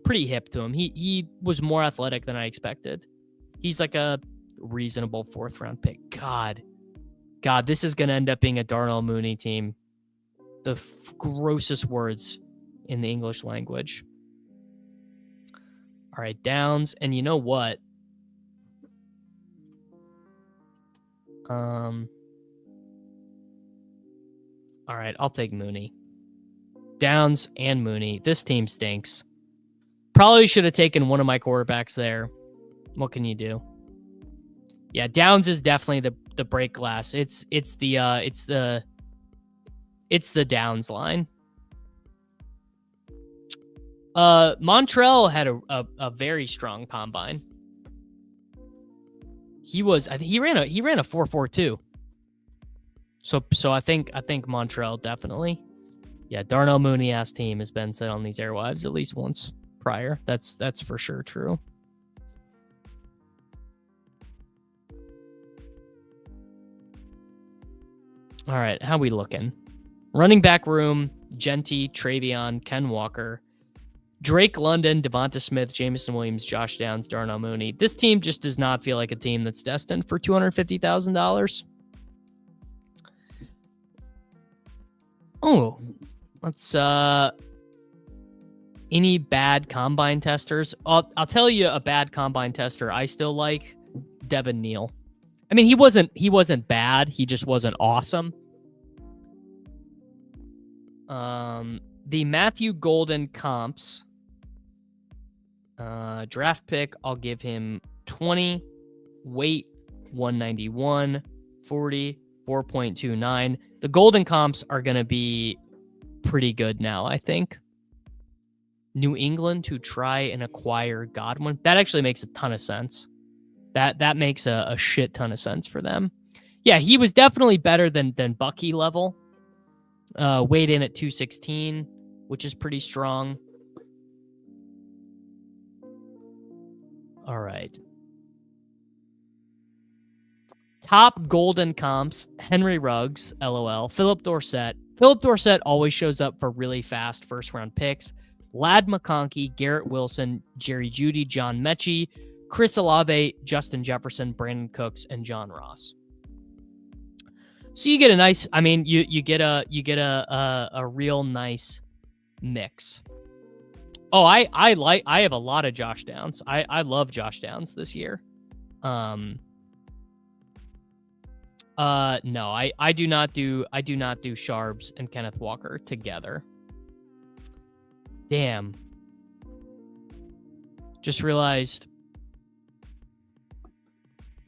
pretty hip to him. He was more athletic than I expected. He's like a reasonable 4th round pick. God, this is gonna end up being a Darnell Mooney team. The grossest words in the English language. All right, Downs, and you know what? All right, I'll take Mooney. Downs and Mooney. This team stinks. Probably should have taken one of my quarterbacks there. What can you do? Yeah, Downs is definitely the break glass. It's the Downs line. Montrell had a very strong combine. He ran a 4.42. So I think Montrell definitely. Yeah, Darnell Mooney ass team has been set on these airwaves at least once prior. That's for sure true. All right, how we looking? Running back room: Genty, Travion, Ken Walker, Drake London, Devonta Smith, Jameson Williams, Josh Downs, Darnell Mooney. This team just does not feel like a team that's destined for $250,000. Oh, let's any bad combine testers? I'll tell you a bad combine tester I still like: Devin Neal. I mean, he wasn't bad, he just wasn't awesome. The Matthew Golden comps, draft pick, I'll give him 20, weight 191, 40, 4.29. The Golden comps are going to be pretty good now, I think. New England to try and acquire Godwin. That actually makes a ton of sense. That makes a shit ton of sense for them. Yeah, he was definitely better than Bucky level. Weighed in at 216, which is pretty strong. All right. Top Golden comps: Henry Ruggs, LOL. Philip Dorsett. Philip Dorsett always shows up for really fast first-round picks. Lad McConkey, Garrett Wilson, Jerry Jeudy, John Mechie, Chris Olave, Justin Jefferson, Brandon Cooks, and John Ross. So you get a nice, I mean, you get a real nice mix. Oh, I have a lot of Josh Downs. I love Josh Downs this year. No, I do not do Sharbs and Kenneth Walker together. Damn. Just realized.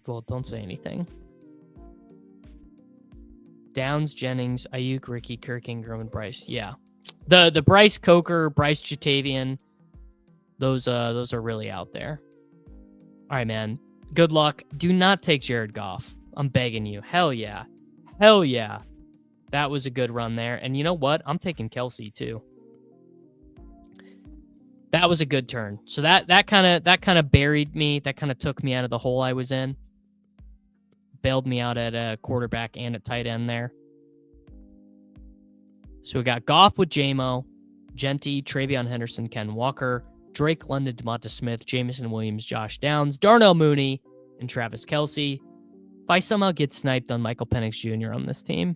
Well, don't say anything. Downs, Jennings, Ayuk, Ricky, Kirk, Ingram, and Bryce. Yeah. The Bryce Coker, Bryce Jatavian, those are really out there. All right, man. Good luck. Do not take Jared Goff. I'm begging you. Hell yeah. Hell yeah. That was a good run there. And you know what? I'm taking Kelsey too. That was a good turn. So that kind of buried me. That kind of took me out of the hole I was in. Bailed me out at a quarterback and at tight end there. So we got Goff with J-Mo, Genty, Travion Henderson, Ken Walker, Drake London, Devonta Smith, Jameson Williams, Josh Downs, Darnell Mooney, and Travis Kelce. If I somehow get sniped on Michael Penix Jr. on this team,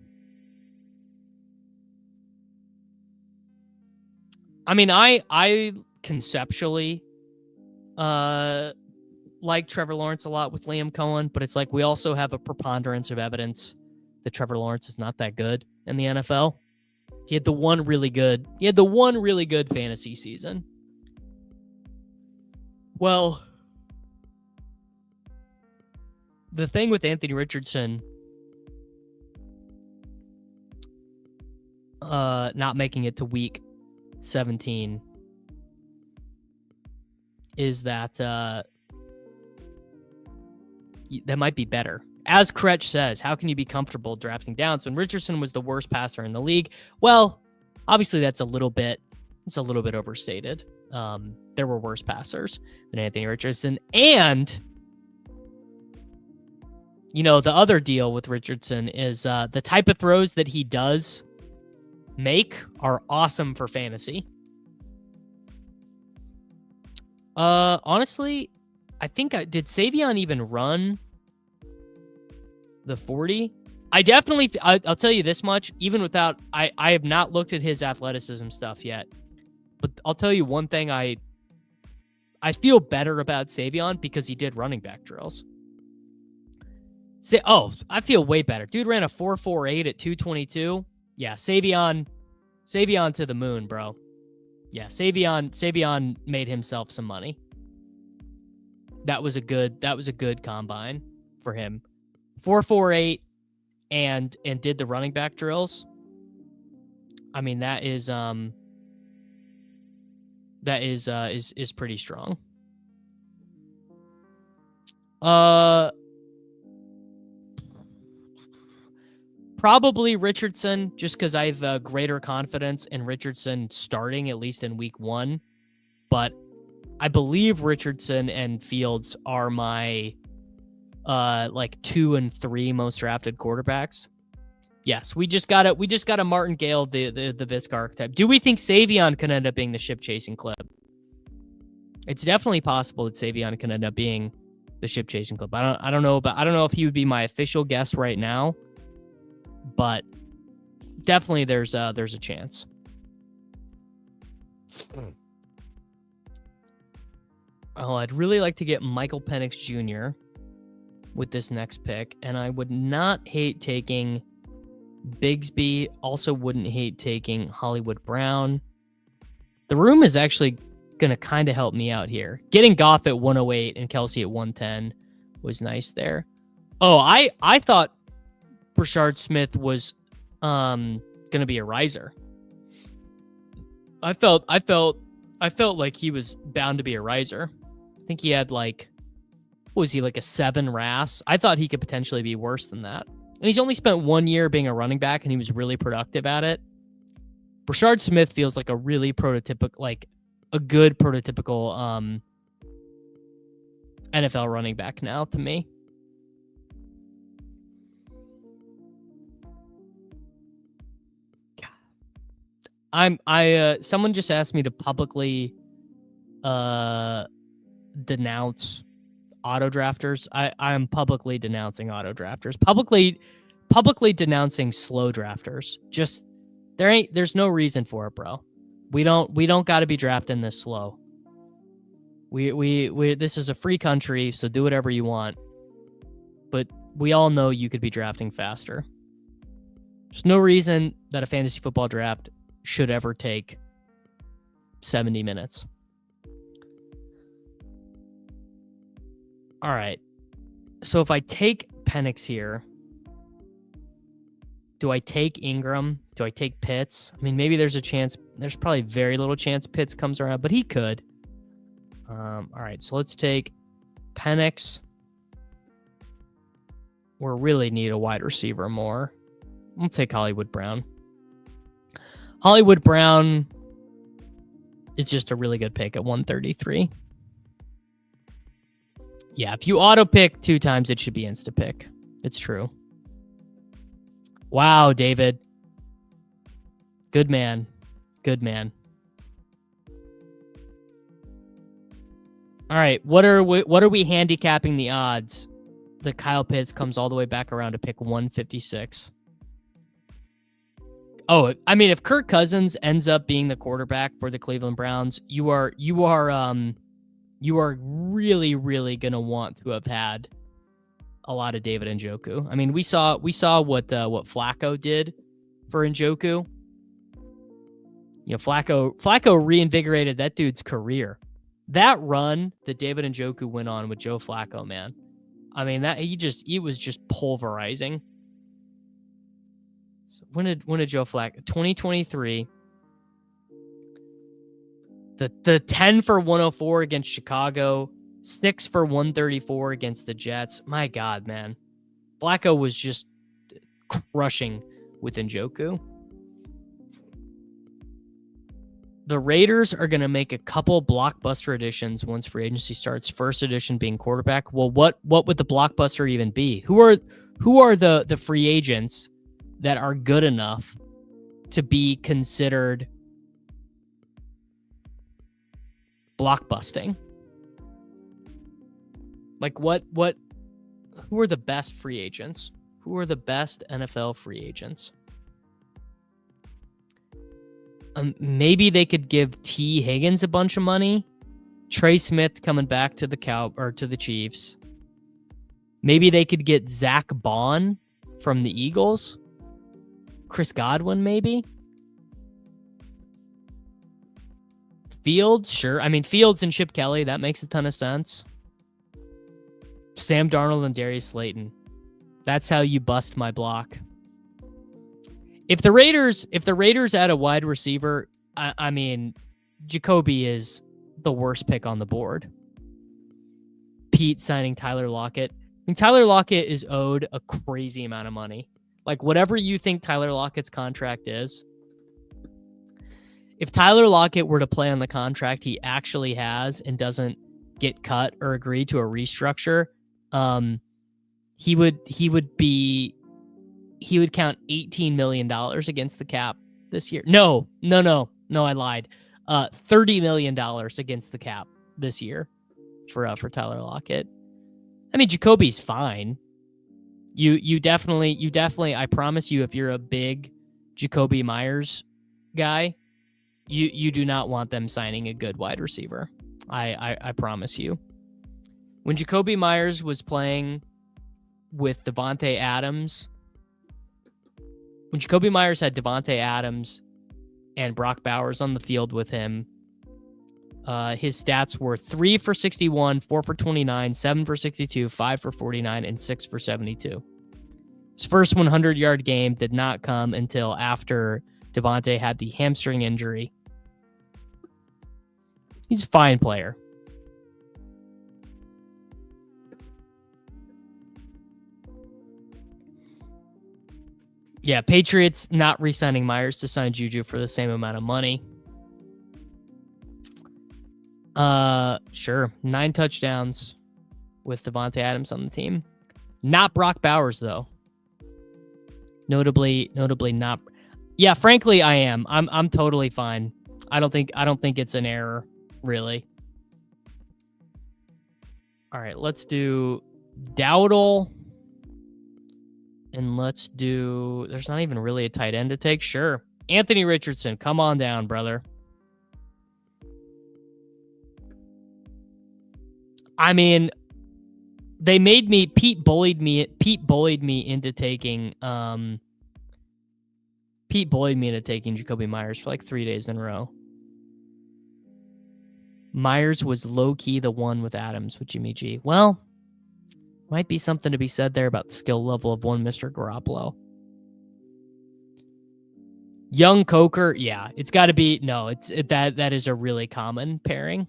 I mean, I conceptually like Trevor Lawrence a lot with Liam Cohen, but it's like we also have a preponderance of evidence that Trevor Lawrence is not that good in the NFL. He had the one really good fantasy season. Well, the thing with Anthony Richardson not making it to week 17 is that that might be better. As Kretsch says, how can you be comfortable drafting down? So when Richardson was the worst passer in the league, well, obviously that's a little bit overstated. There were worse passers than Anthony Richardson. And, you know, the other deal with Richardson is the type of throws that he does make are awesome for fantasy. Honestly, I think did Savion even run the 40? I definitely, I'll tell you this much, even without, I have not looked at his athleticism stuff yet, but I'll tell you one thing, I feel better about Savion because he did running back drills. I feel way better. Dude ran a 4.48 at 222. Yeah, Savion to the moon, bro. Yeah, Savion made himself some money. That was a good combine for him. 4.48 and did the running back drills. I mean, that is pretty strong. Probably Richardson, just because I have greater confidence in Richardson starting at least in week 1. But I believe Richardson and Fields are my 2 and 3 most drafted quarterbacks. Yes, we just got a martingale the Visk archetype. Do we think Savion can end up being the ship chasing clip? It's definitely possible that Savion can end up being the ship chasing clip. I don't know if he would be my official guess right now, but definitely there's a chance. Oh, I'd really like to get Michael Penix Jr. with this next pick, and I would not hate taking Bigsby. Also wouldn't hate taking Hollywood Brown. The room is actually going to kind of help me out here. Getting Goff at 108 and Kelsey at 110 was nice there. Oh, I thought Brashard Smith was going to be a riser. I felt like he was bound to be a riser. I think he had what was he, a 7 RAS? I thought he could potentially be worse than that. And he's only spent 1 year being a running back, and he was really productive at it. Brashard Smith feels like a really prototypical, a good prototypical NFL running back now to me. Someone just asked me to publicly denounce auto drafters. I'm publicly denouncing auto drafters. Publicly denouncing slow drafters. Just there's no reason for it, bro. We don't got to be drafting this slow. We this is a free country, so do whatever you want. But we all know you could be drafting faster. There's no reason that a fantasy football draft should ever take 70 minutes. All right. So if I take Penix here, do I take Ingram? Do I take Pitts? I mean, maybe there's a chance. There's probably very little chance Pitts comes around, but he could. All right, so let's take Penix. We really need a wide receiver more. I'll take Hollywood Brown. Hollywood Brown is just a really good pick at 133. Yeah, if you auto pick 2 times, it should be insta pick. It's true. Wow, David. Good man. Good man. All right, what are we handicapping the odds that Kyle Pitts comes all the way back around to pick 156? Oh, I mean, if Kirk Cousins ends up being the quarterback for the Cleveland Browns, you are really, really gonna want to have had a lot of David Njoku. I mean, we saw what Flacco did for Njoku. You know, Flacco reinvigorated that dude's career. That run that David Njoku went on with Joe Flacco, man. I mean, that he was just pulverizing. So when did Joe Flacco? 2023. The 10 for 104 against Chicago, 6 for 134 against the Jets. My God, man. Flacco was just crushing with Njoku. The Raiders are going to make a couple blockbuster additions once free agency starts. First edition being quarterback. Well, what would the blockbuster even be? Who are the free agents that are good enough to be considered blockbusting? Like what who are the best free agents? Who are the best NFL free agents? Maybe they could give T. Higgins a bunch of money. Trey Smith coming back to the Chiefs. Maybe they could get Zach Bond from the Eagles. Chris Godwin, maybe. Fields, sure. I mean, Fields and Chip Kelly, that makes a ton of sense. Sam Darnold and Darius Slayton. That's how you bust my block. If the Raiders add a wide receiver, I mean, Jacoby is the worst pick on the board. Pete signing Tyler Lockett. I mean, Tyler Lockett is owed a crazy amount of money. Like, whatever you think Tyler Lockett's contract is, if Tyler Lockett were to play on the contract he actually has and doesn't get cut or agree to a restructure, he would count $18 million against the cap this year. No, I lied. $30 million against the cap this year for Tyler Lockett. I mean, Jacoby's fine. You definitely, I promise you, if you're a big Jacoby Myers guy, you do not want them signing a good wide receiver. I promise you. When Jacoby Myers was playing with Devontae Adams, when Jacoby Myers had Devontae Adams and Brock Bowers on the field with him, his stats were 3 for 61, 4 for 29, 7 for 62, 5 for 49, and 6 for 72. His first 100-yard game did not come until after Devontae had the hamstring injury. He's a fine player. Yeah, Patriots not re-signing Myers to sign Juju for the same amount of money. Sure. 9 touchdowns with Devontae Adams on the team. Not Brock Bowers, though. Notably not. Yeah, frankly, I am. I'm totally fine. I don't think it's an error, really. All right, let's do Dowdle. And let's do... There's not even really a tight end to take. Sure. Anthony Richardson, come on down, brother. I mean, they made me... Pete bullied me into taking... Pete bullied me into taking Jacoby Myers for like 3 days in a row. Myers was low-key the one with Adams with Jimmy G. Well... Might be something to be said there about the skill level of one Mr. Garoppolo. Young Coker, yeah, it's got to be... No, that is a really common pairing.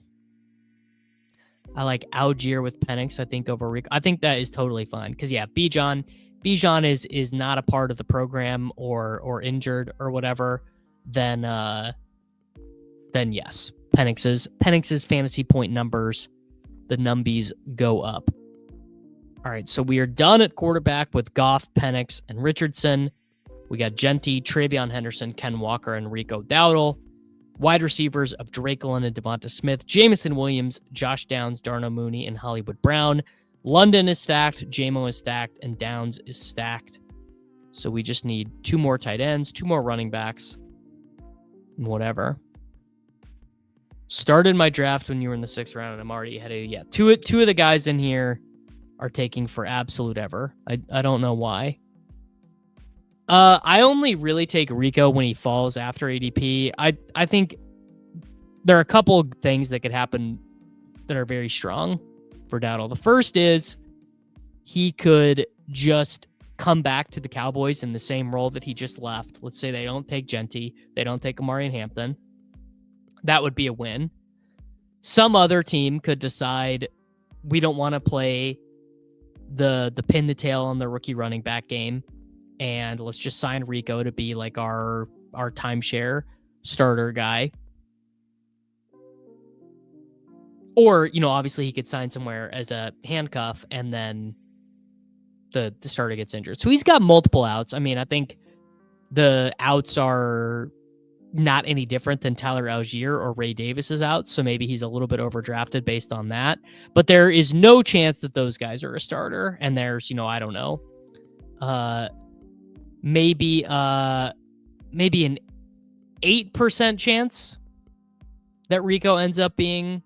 I like Algier with Penix, I think, over Rico. I think that is totally fine. Because, yeah, Bijan is not a part of the program or injured or whatever, then yes. Penix's fantasy point numbers, the numbies go up. All right, so we are done at quarterback with Goff, Penix, and Richardson. We got Genty, Travion Henderson, Ken Walker, and Rico Dowdle. Wide receivers of Drake London and Devonta Smith, Jamison Williams, Josh Downs, Darnell Mooney, and Hollywood Brown. London is stacked, JMO is stacked, and Downs is stacked. So we just need 2 more tight ends, 2 more running backs, whatever. Started my draft when you were in the 6th round, and I'm already ahead of you. Yeah, two of the guys in here are taking for absolute ever. I don't know why. I only really take Rico when he falls after ADP. I think there are a couple of things that could happen that are very strong for Dowdle. The first is he could just come back to the Cowboys in the same role that he just left. Let's say they don't take Genty, they don't take Amari and Hampton. That would be a win. Some other team could decide we don't want to play the pin the tail on the rookie running back game, and let's just sign Rico to be like our timeshare starter guy. Or, obviously he could sign somewhere as a handcuff and then the starter gets injured. So he's got multiple outs. I mean, I think the outs are not any different than Tyler Algier or Ray Davis's outs. So maybe he's a little bit overdrafted based on that. But there is no chance that those guys are a starter. And there's, I don't know, maybe an 8% chance that Rico ends up being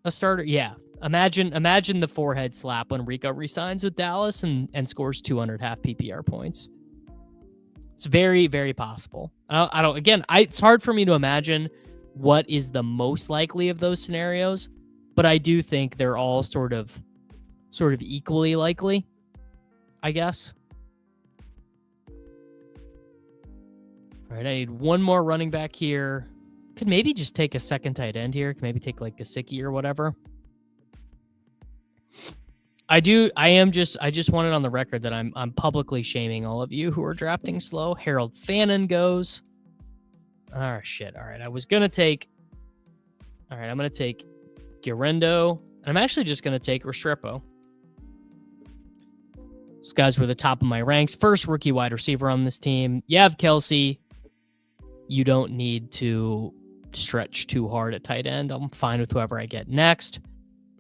a starter. Yeah. Imagine the forehead slap when Rico resigns with Dallas and scores 200 half PPR points. It's very, very possible. It's hard for me to imagine what is the most likely of those scenarios, but I do think they're all sort of sort of equally likely, I guess. All right, I need one more running back here. Could maybe just take a second tight end here. Could maybe take like Gesicki or whatever. I just want it on the record that I'm publicly shaming all of you who are drafting slow. Harold Fannin goes. Oh shit. All right. I'm gonna take Guerrendo. And I'm actually just gonna take Restrepo. These guys were the top of my ranks. First rookie wide receiver on this team. You have Kelsey. You don't need to stretch too hard at tight end. I'm fine with whoever I get next.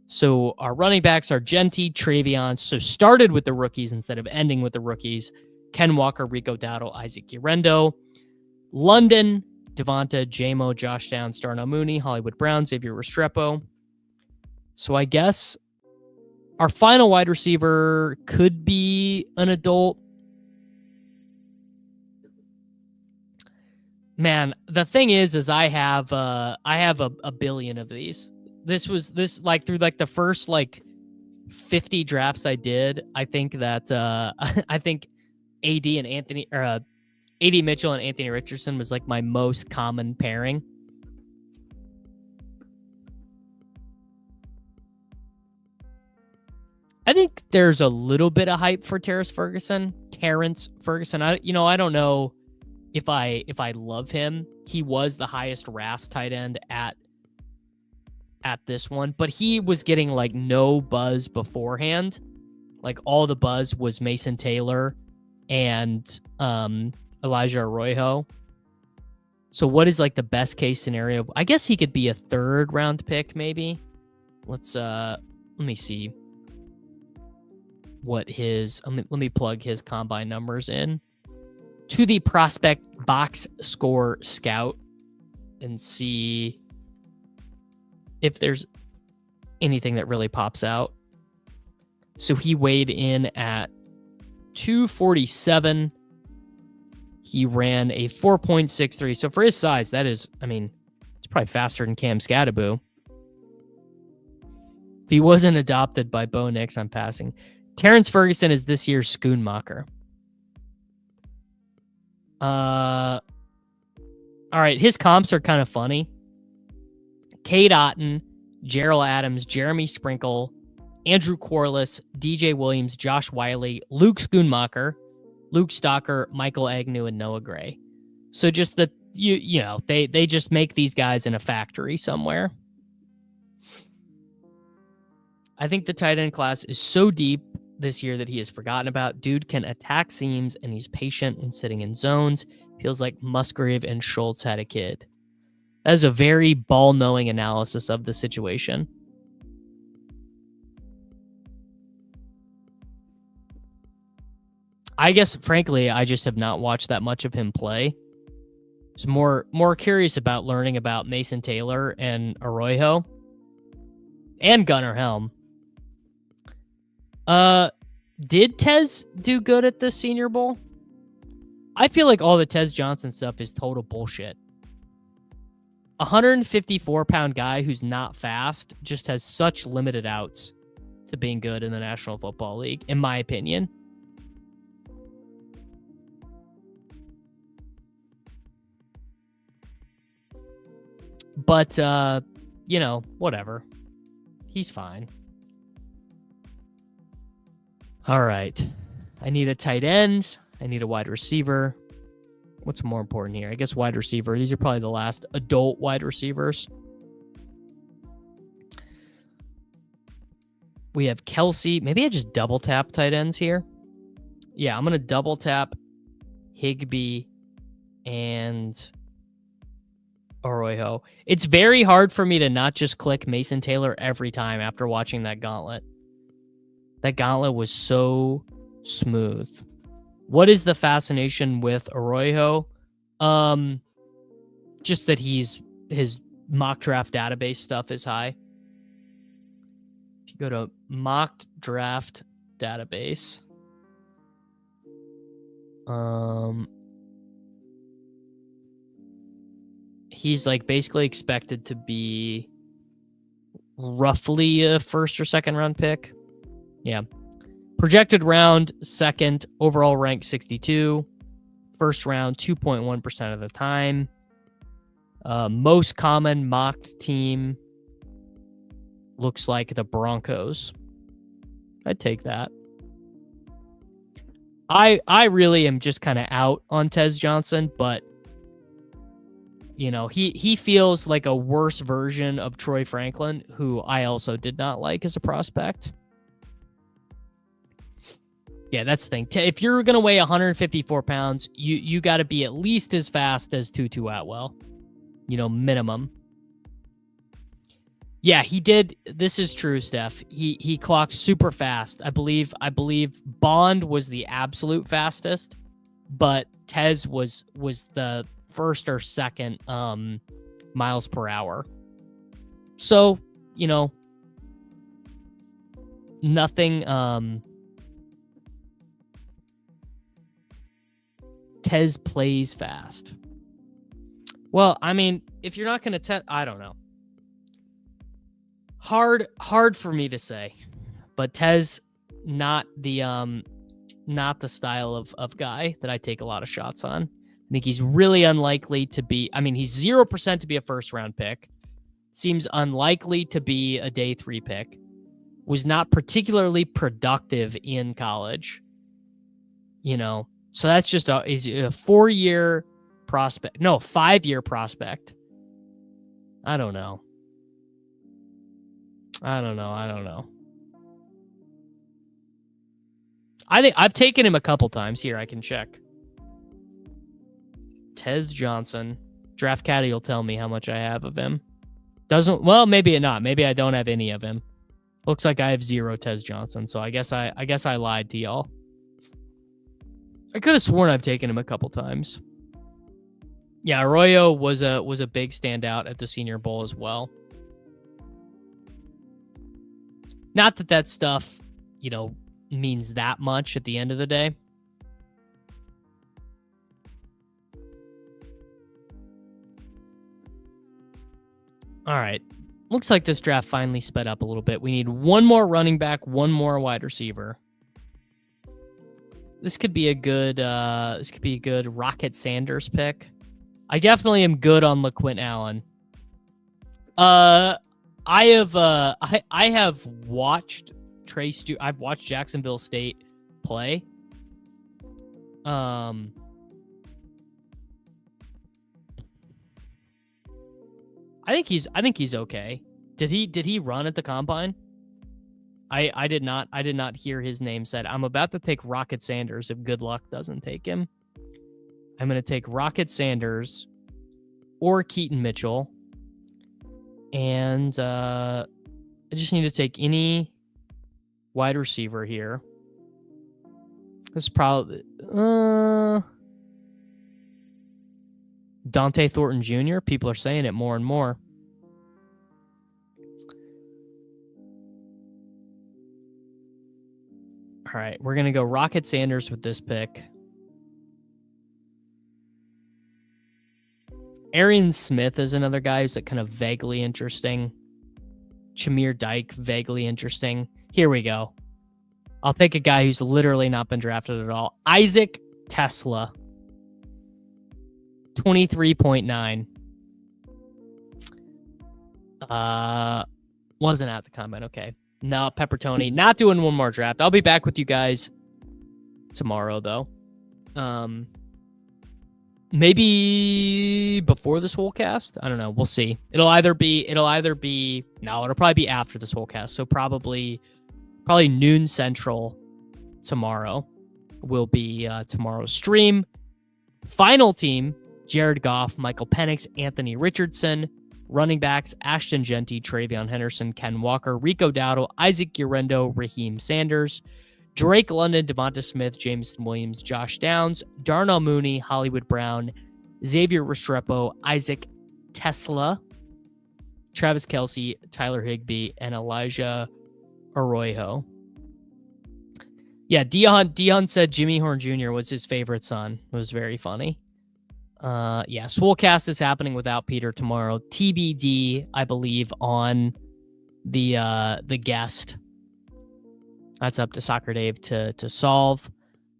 So our running backs are Genty, Travion. So started with the rookies instead of ending with the rookies. Ken Walker, Rico Dowdle, Isaac Guerrendo. London, Devonta, J-Mo, Josh Downs, Darnell Mooney, Hollywood Brown, Xavier Restrepo. So I guess our final wide receiver could be an adult. Man, the thing is I have a billion of these. This like through like the first like 50 drafts I did. I think that I think AD Mitchell and Anthony Richardson was like my most common pairing. I think there's a little bit of hype for Terrence Ferguson. I don't know if I love him. He was the highest RAS tight end at this one, but he was getting like no buzz beforehand. Like all the buzz was Mason Taylor and Elijah Arroyo. So what is like the best case scenario? I guess he could be a 3rd round pick, maybe. Let me see what let me plug his combine numbers in to the prospect box score scout and see if there's anything that really pops out. So he weighed in at 247. He ran a 4.63. So for his size, that is, it's probably faster than Cam Scattaboo. If he wasn't adopted by Bo Nix, I'm passing. Terrence Ferguson is this year's Schoonmaker. All right, his comps are kind of funny. Cade Otton, Gerald Adams, Jeremy Sprinkle, Andrew Corliss, DJ Williams, Josh Wiley, Luke Schoonmaker, Luke Stalker, Michael Agnew, and Noah Gray. So just they just make these guys in a factory somewhere. I think the tight end class is so deep this year that he is forgotten about. Dude can attack seams, and he's patient and sitting in zones. Feels like Musgrave and Schultz had a kid. That is a very ball-knowing analysis of the situation. I guess, frankly, I just have not watched that much of him play. I was more curious about learning about Mason Taylor and Arroyo and Gunnar Helm. Did Tez do good at the Senior Bowl? I feel like all the Tez Johnson stuff is total bullshit. 154-pound guy who's not fast just has such limited outs to being good in the National Football League, in my opinion. But, whatever. He's fine. All right. I need a tight end. I need a wide receiver. What's more important here? I guess wide receiver. These are probably the last adult wide receivers. We have Kelsey. Maybe I just double tap tight ends here. Yeah, I'm going to double tap Higbee and Arroyo. It's very hard for me to not just click Mason Taylor every time after watching that gauntlet. That gauntlet was so smooth. What is the fascination with Arroyo? Just that his mock draft database stuff is high. If you go to mock draft database, he's like basically expected to be roughly a 1st or 2nd round pick. Yeah. Projected round, second. Overall rank, 62. First round, 2.1% of the time. Most common mocked team looks like the Broncos. I'd take that. I really am just kind of out on Tez Johnson, but you know, he feels like a worse version of Troy Franklin, who I also did not like as a prospect. Yeah, that's the thing. If you're going to weigh 154 pounds, you got to be at least as fast as Tutu Atwell, you know, minimum. Yeah, he did. This is true, Steph. He clocked super fast. I believe Bond was the absolute fastest, but Tez was the first or second miles per hour. So, you know, nothing Tez plays fast. Well, I mean, if you're not going to I don't know. Hard for me to say, but Tez not the style of guy that I take a lot of shots on. I think he's really unlikely to be. I mean, he's 0% to be a first round pick. Seems unlikely to be a day 3 pick. Was not particularly productive in college. You know, so that's just a 4-year prospect. No, 5-year prospect. I don't know. I think I've taken him a couple times. Here, I can check. Tez Johnson. Draft Caddy will tell me how much I have of him. Doesn't, well, maybe not. Maybe I don't have any of him. Looks like I have 0 Tez Johnson, so I guess I lied to y'all. I could have sworn I've taken him a couple times. Yeah, Arroyo was a big standout at the Senior Bowl as well. Not that stuff, you know, means that much at the end of the day. All right. Looks like this draft finally sped up a little bit. We need one more running back, one more wide receiver. This could be a good Rocket Sanders pick. I definitely am good on LaQuint Allen. I have watched I've watched Jacksonville State play. I think he's okay. Did he run at the combine? I did not hear his name said. I'm about to take Rocket Sanders if good luck doesn't take him. I'm going to take Rocket Sanders or Keaton Mitchell. And I just need to take any wide receiver here. This is probably Dante Thornton Jr. People are saying it more and more. All right, we're going to go Rocket Sanders with this pick. Arian Smith is another guy who's like kind of vaguely interesting. Chamir Dyke, vaguely interesting. Here we go. I'll take a guy who's literally not been drafted at all. Isaac Tesla. 23.9. Wasn't at the combine. Okay. No, Peppertoni. Not doing one more draft. I'll be back with you guys tomorrow, though. Maybe before this whole cast. I don't know. We'll see. It'll probably be after this whole cast. So probably noon Central tomorrow will be tomorrow's stream. Final team: Jared Goff, Michael Penix, Anthony Richardson. Running backs: Ashton Genty, Travion Henderson, Ken Walker, Rico Dowdle, Isaac Urendo, Raheem Sanders, Drake London, Devonta Smith, Jameson Williams, Josh Downs, Darnell Mooney, Hollywood Brown, Xavier Restrepo, Isaac Tesla, Travis Kelce, Tyler Higbee, and Elijah Arroyo. Yeah, Dion said Jimmy Horn Jr. was his favorite son. It was very funny. Yeah, Swolecast is happening without Peter tomorrow. TBD, I believe, on the guest. That's up to Soccer Dave to solve.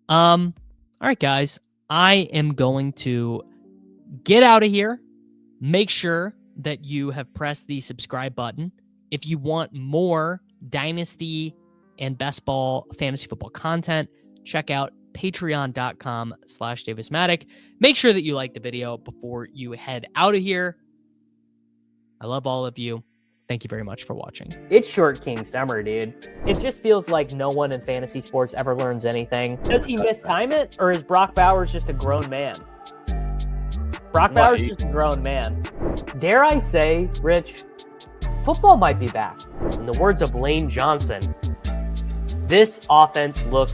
All right, guys. I am going to get out of here. Make sure that you have pressed the subscribe button. If you want more Dynasty and Best Ball fantasy football content, check out patreon.com/Davis Mattek. Make sure that you like the video before you head out of here. I love all of you. Thank you very much for watching. It's Short King Summer, dude. It just feels like no one in fantasy sports ever learns anything. Does he mistime it, or is Brock Bowers just a grown man? Brock Bowers is just a grown man. Dare I say, Rich, football might be back. In the words of Lane Johnson, this offense looks